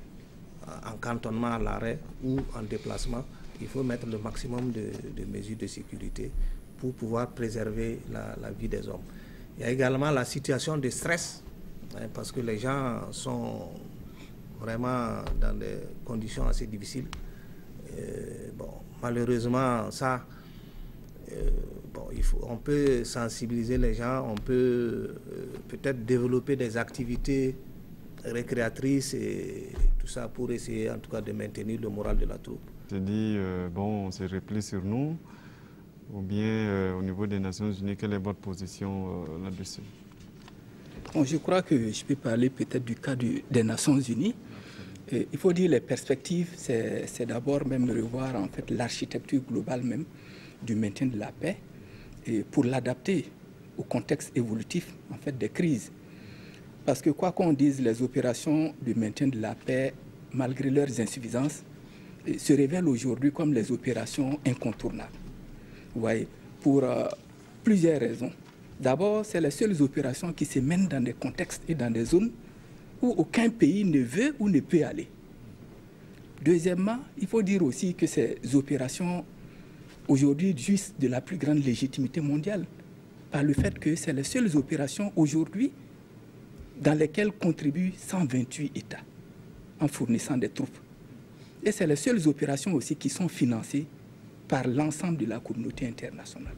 en cantonnement à l'arrêt ou en déplacement, il faut mettre le maximum de mesures de sécurité pour pouvoir préserver la vie des hommes. Il y a également la situation de stress, parce que les gens sont vraiment dans des conditions assez difficiles. Malheureusement, ça, on peut sensibiliser les gens, on peut peut-être développer des activités récréatrices et tout ça pour essayer en tout cas de maintenir le moral de la troupe. Je dis, on se replie sur nous, ou bien au niveau des Nations Unies, quelle est votre position là-dessus? Bon, je crois que je peux parler peut-être du cas des Nations Unies. Et il faut dire les perspectives, c'est d'abord même revoir en fait l'architecture globale même du maintien de la paix et pour l'adapter au contexte évolutif en fait des crises. Parce que quoi qu'on dise, les opérations de maintien de la paix, malgré leurs insuffisances, se révèlent aujourd'hui comme les opérations incontournables. Vous voyez, pour plusieurs raisons. D'abord, c'est les seules opérations qui se mènent dans des contextes et dans des zones où aucun pays ne veut ou ne peut aller. Deuxièmement, il faut dire aussi que ces opérations aujourd'hui jouissent de la plus grande légitimité mondiale par le fait que c'est les seules opérations aujourd'hui dans lesquelles contribuent 128 États en fournissant des troupes. Et c'est les seules opérations aussi qui sont financées par l'ensemble de la communauté internationale.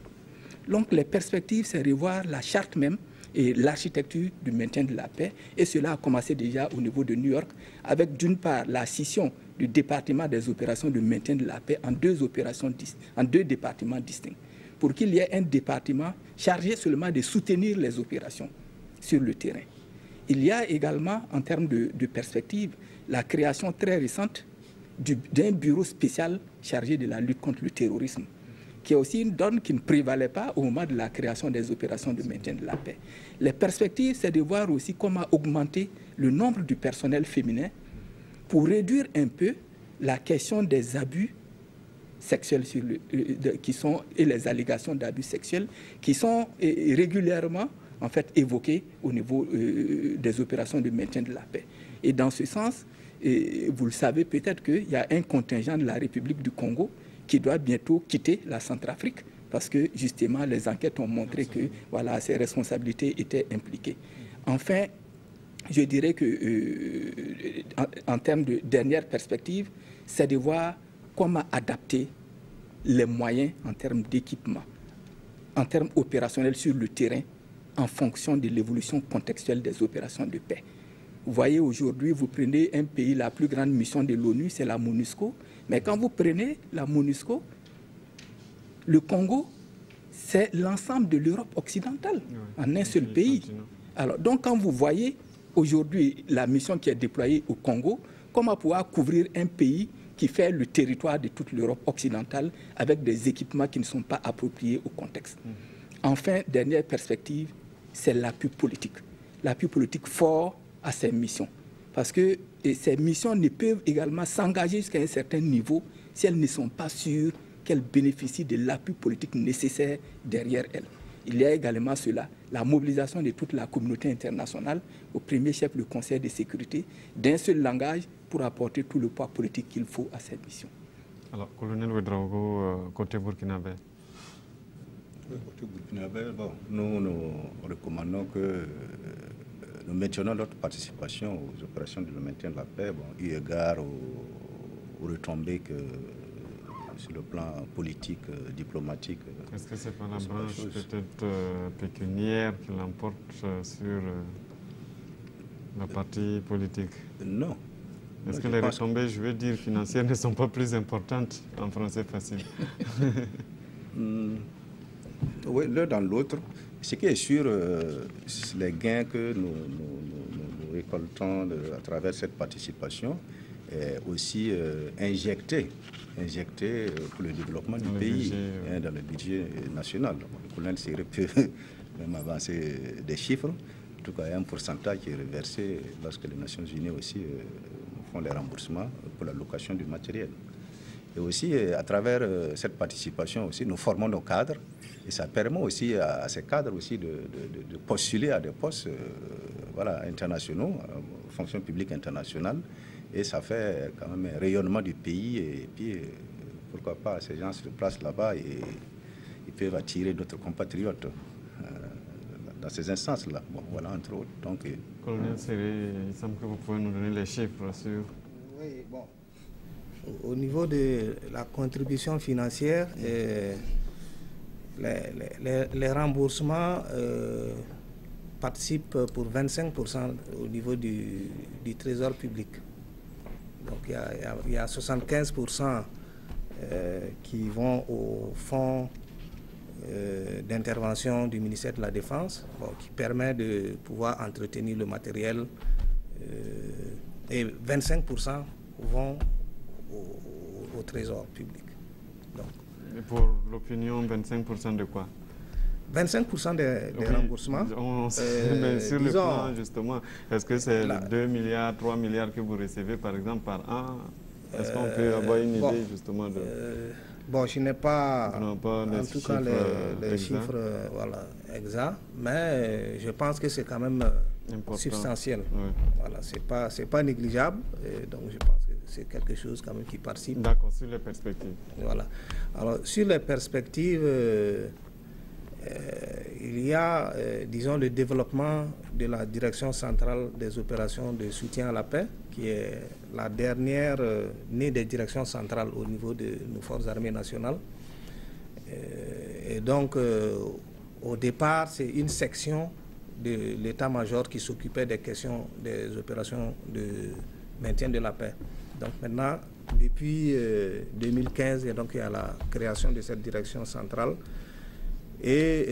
Donc les perspectives, c'est revoir la charte même et l'architecture du maintien de la paix. Et cela a commencé déjà au niveau de New York, avec d'une part la scission du département des opérations de maintien de la paix en deux départements distincts, pour qu'il y ait un département chargé seulement de soutenir les opérations sur le terrain. Il y a également, en termes de perspective, la création très récente d'un bureau spécial chargé de la lutte contre le terrorisme, qui est aussi une donne qui ne prévalait pas au moment de la création des opérations de maintien de la paix. Les perspectives, c'est de voir aussi comment augmenter le nombre du personnel féminin pour réduire un peu la question des abus sexuels et les allégations d'abus sexuels qui sont régulièrement en fait évoquées au niveau des opérations de maintien de la paix. Et dans ce sens, vous le savez peut-être qu'il y a un contingent de la République du Congo qui doit bientôt quitter la Centrafrique parce que justement les enquêtes ont montré que voilà, ses responsabilités étaient impliquées. Enfin, je dirais que en termes de dernière perspective, c'est de voir comment adapter les moyens en termes d'équipement, en termes opérationnels sur le terrain, en fonction de l'évolution contextuelle des opérations de paix. Vous voyez, aujourd'hui, vous prenez un pays, la plus grande mission de l'ONU, c'est la MONUSCO. Mais quand vous prenez la MONUSCO, le Congo, c'est l'ensemble de l'Europe occidentale, en un seul pays. Alors, donc, quand vous voyez aujourd'hui la mission qui est déployée au Congo, comment pouvoir couvrir un pays qui fait le territoire de toute l'Europe occidentale avec des équipements qui ne sont pas appropriés au contexte. Enfin, dernière perspective, c'est l'appui politique. L'appui politique fort à ces missions. Parce que ces missions ne peuvent également s'engager jusqu'à un certain niveau si elles ne sont pas sûres qu'elles bénéficient de l'appui politique nécessaire derrière elles. Il y a également cela, la mobilisation de toute la communauté internationale, au premier chef le Conseil de sécurité, d'un seul langage pour apporter tout le poids politique qu'il faut à cette mission. Alors, colonel Ouedraogo, côté burkinabé. Côté burkinabé, bon, nous recommandons que nous maintenons notre participation aux opérations de maintien de la paix, bon, eu égard aux retombées que sur le plan politique, diplomatique. Est-ce que ce n'est pas la branche peut-être pécuniaire qui l'emporte sur la partie politique? Non. Est-ce que les retombées, je veux dire, financières ne sont pas plus importantes en français facile? Oui, l'un dans l'autre. Ce qui est sûr, les gains que nous récoltons à travers cette participation est aussi injecté pour le développement du pays, dans le budget national. Le colonel Siré peut même avancer des chiffres. En tout cas, il y a un pourcentage qui est reversé lorsque les Nations Unies aussi font les remboursements pour la location du matériel. Et aussi, à travers cette participation aussi, nous formons nos cadres et ça permet aussi à ces cadres aussi de postuler à des postes voilà, internationaux, fonction publique internationale. Et ça fait quand même un rayonnement du pays. Et puis, pourquoi pas, ces gens se placent là-bas et ils peuvent attirer d'autres compatriotes dans ces instances-là. Bon, voilà, entre autres. Donc, colonel Siré, il semble que vous pouvez nous donner les chiffres sur... Oui, bon. Au niveau de la contribution financière, les remboursements participent pour 25% au niveau du trésor public. Donc il y a 75% qui vont au fonds d'intervention du ministère de la Défense, bon, qui permet de pouvoir entretenir le matériel, et 25% vont au trésor public. Donc, et pour l'opinion, 25% de quoi? 25% des remboursements. Mais sur le plan, justement, est-ce que c'est 2 milliards, 3 milliards que vous recevez, par exemple, par an? Est-ce qu'on peut avoir une idée, justement, de... Bon, je n'ai pas, en tout cas, les chiffres voilà, exacts, mais je pense que c'est quand même substantiel. Oui. Voilà, c'est pas négligeable, et donc je pense que c'est quelque chose quand même qui participe. D'accord, sur les perspectives. Voilà. Alors, sur les perspectives, il y a, disons, le développement de la direction centrale des opérations de soutien à la paix, qui est la dernière née des directions centrales au niveau de nos forces armées nationales. Et donc, au départ, c'est une section de l'état-major qui s'occupait des questions des opérations de maintien de la paix. Donc maintenant, depuis 2015, il y a la création de cette direction centrale et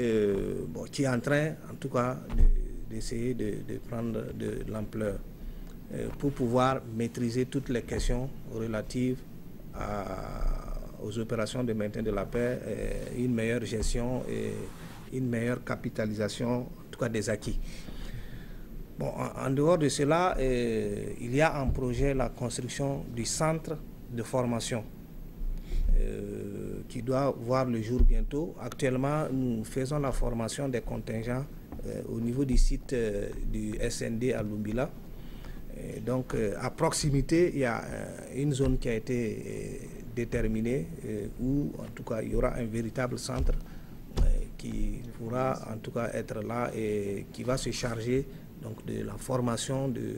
qui est en train, en tout cas, d'essayer de prendre de l'ampleur pour pouvoir maîtriser toutes les questions relatives aux opérations de maintien de la paix, une meilleure gestion et une meilleure capitalisation, en tout cas des acquis. Bon, en dehors de cela, il y a en projet la construction du centre de formation qui doit voir le jour bientôt. Actuellement, nous faisons la formation des contingents au niveau du site du SND à Lumbila. Et donc, à proximité, il y a une zone qui a été déterminée où, en tout cas, il y aura un véritable centre qui pourra, en tout cas, être là et qui va se charger donc, de la formation de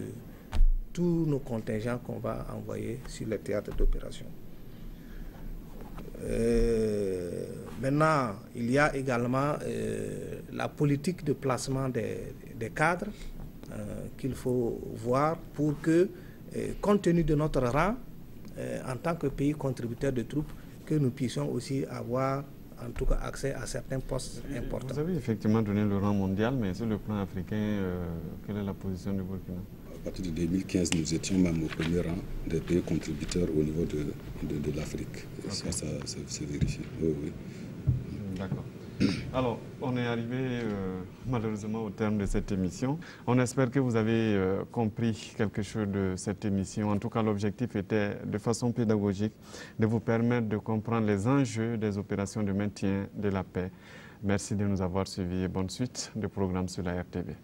tous nos contingents qu'on va envoyer sur les théâtres d'opération. Maintenant, il y a également la politique de placement des cadres qu'il faut voir pour que, compte tenu de notre rang, en tant que pays contributeur de troupes, que nous puissions aussi avoir en tout cas accès à certains postes importants. Vous avez effectivement donné le rang mondial, mais sur le plan africain, quelle est la position du Burkina? À partir de 2015, nous étions même au premier rang des pays contributeurs au niveau de l'Afrique. Okay. Ça se vérifie. Oui, oui. D'accord. Alors, on est arrivé malheureusement au terme de cette émission. On espère que vous avez compris quelque chose de cette émission. En tout cas, l'objectif était, de façon pédagogique, de vous permettre de comprendre les enjeux des opérations de maintien de la paix. Merci de nous avoir suivis et bonne suite de programmes sur la RTV.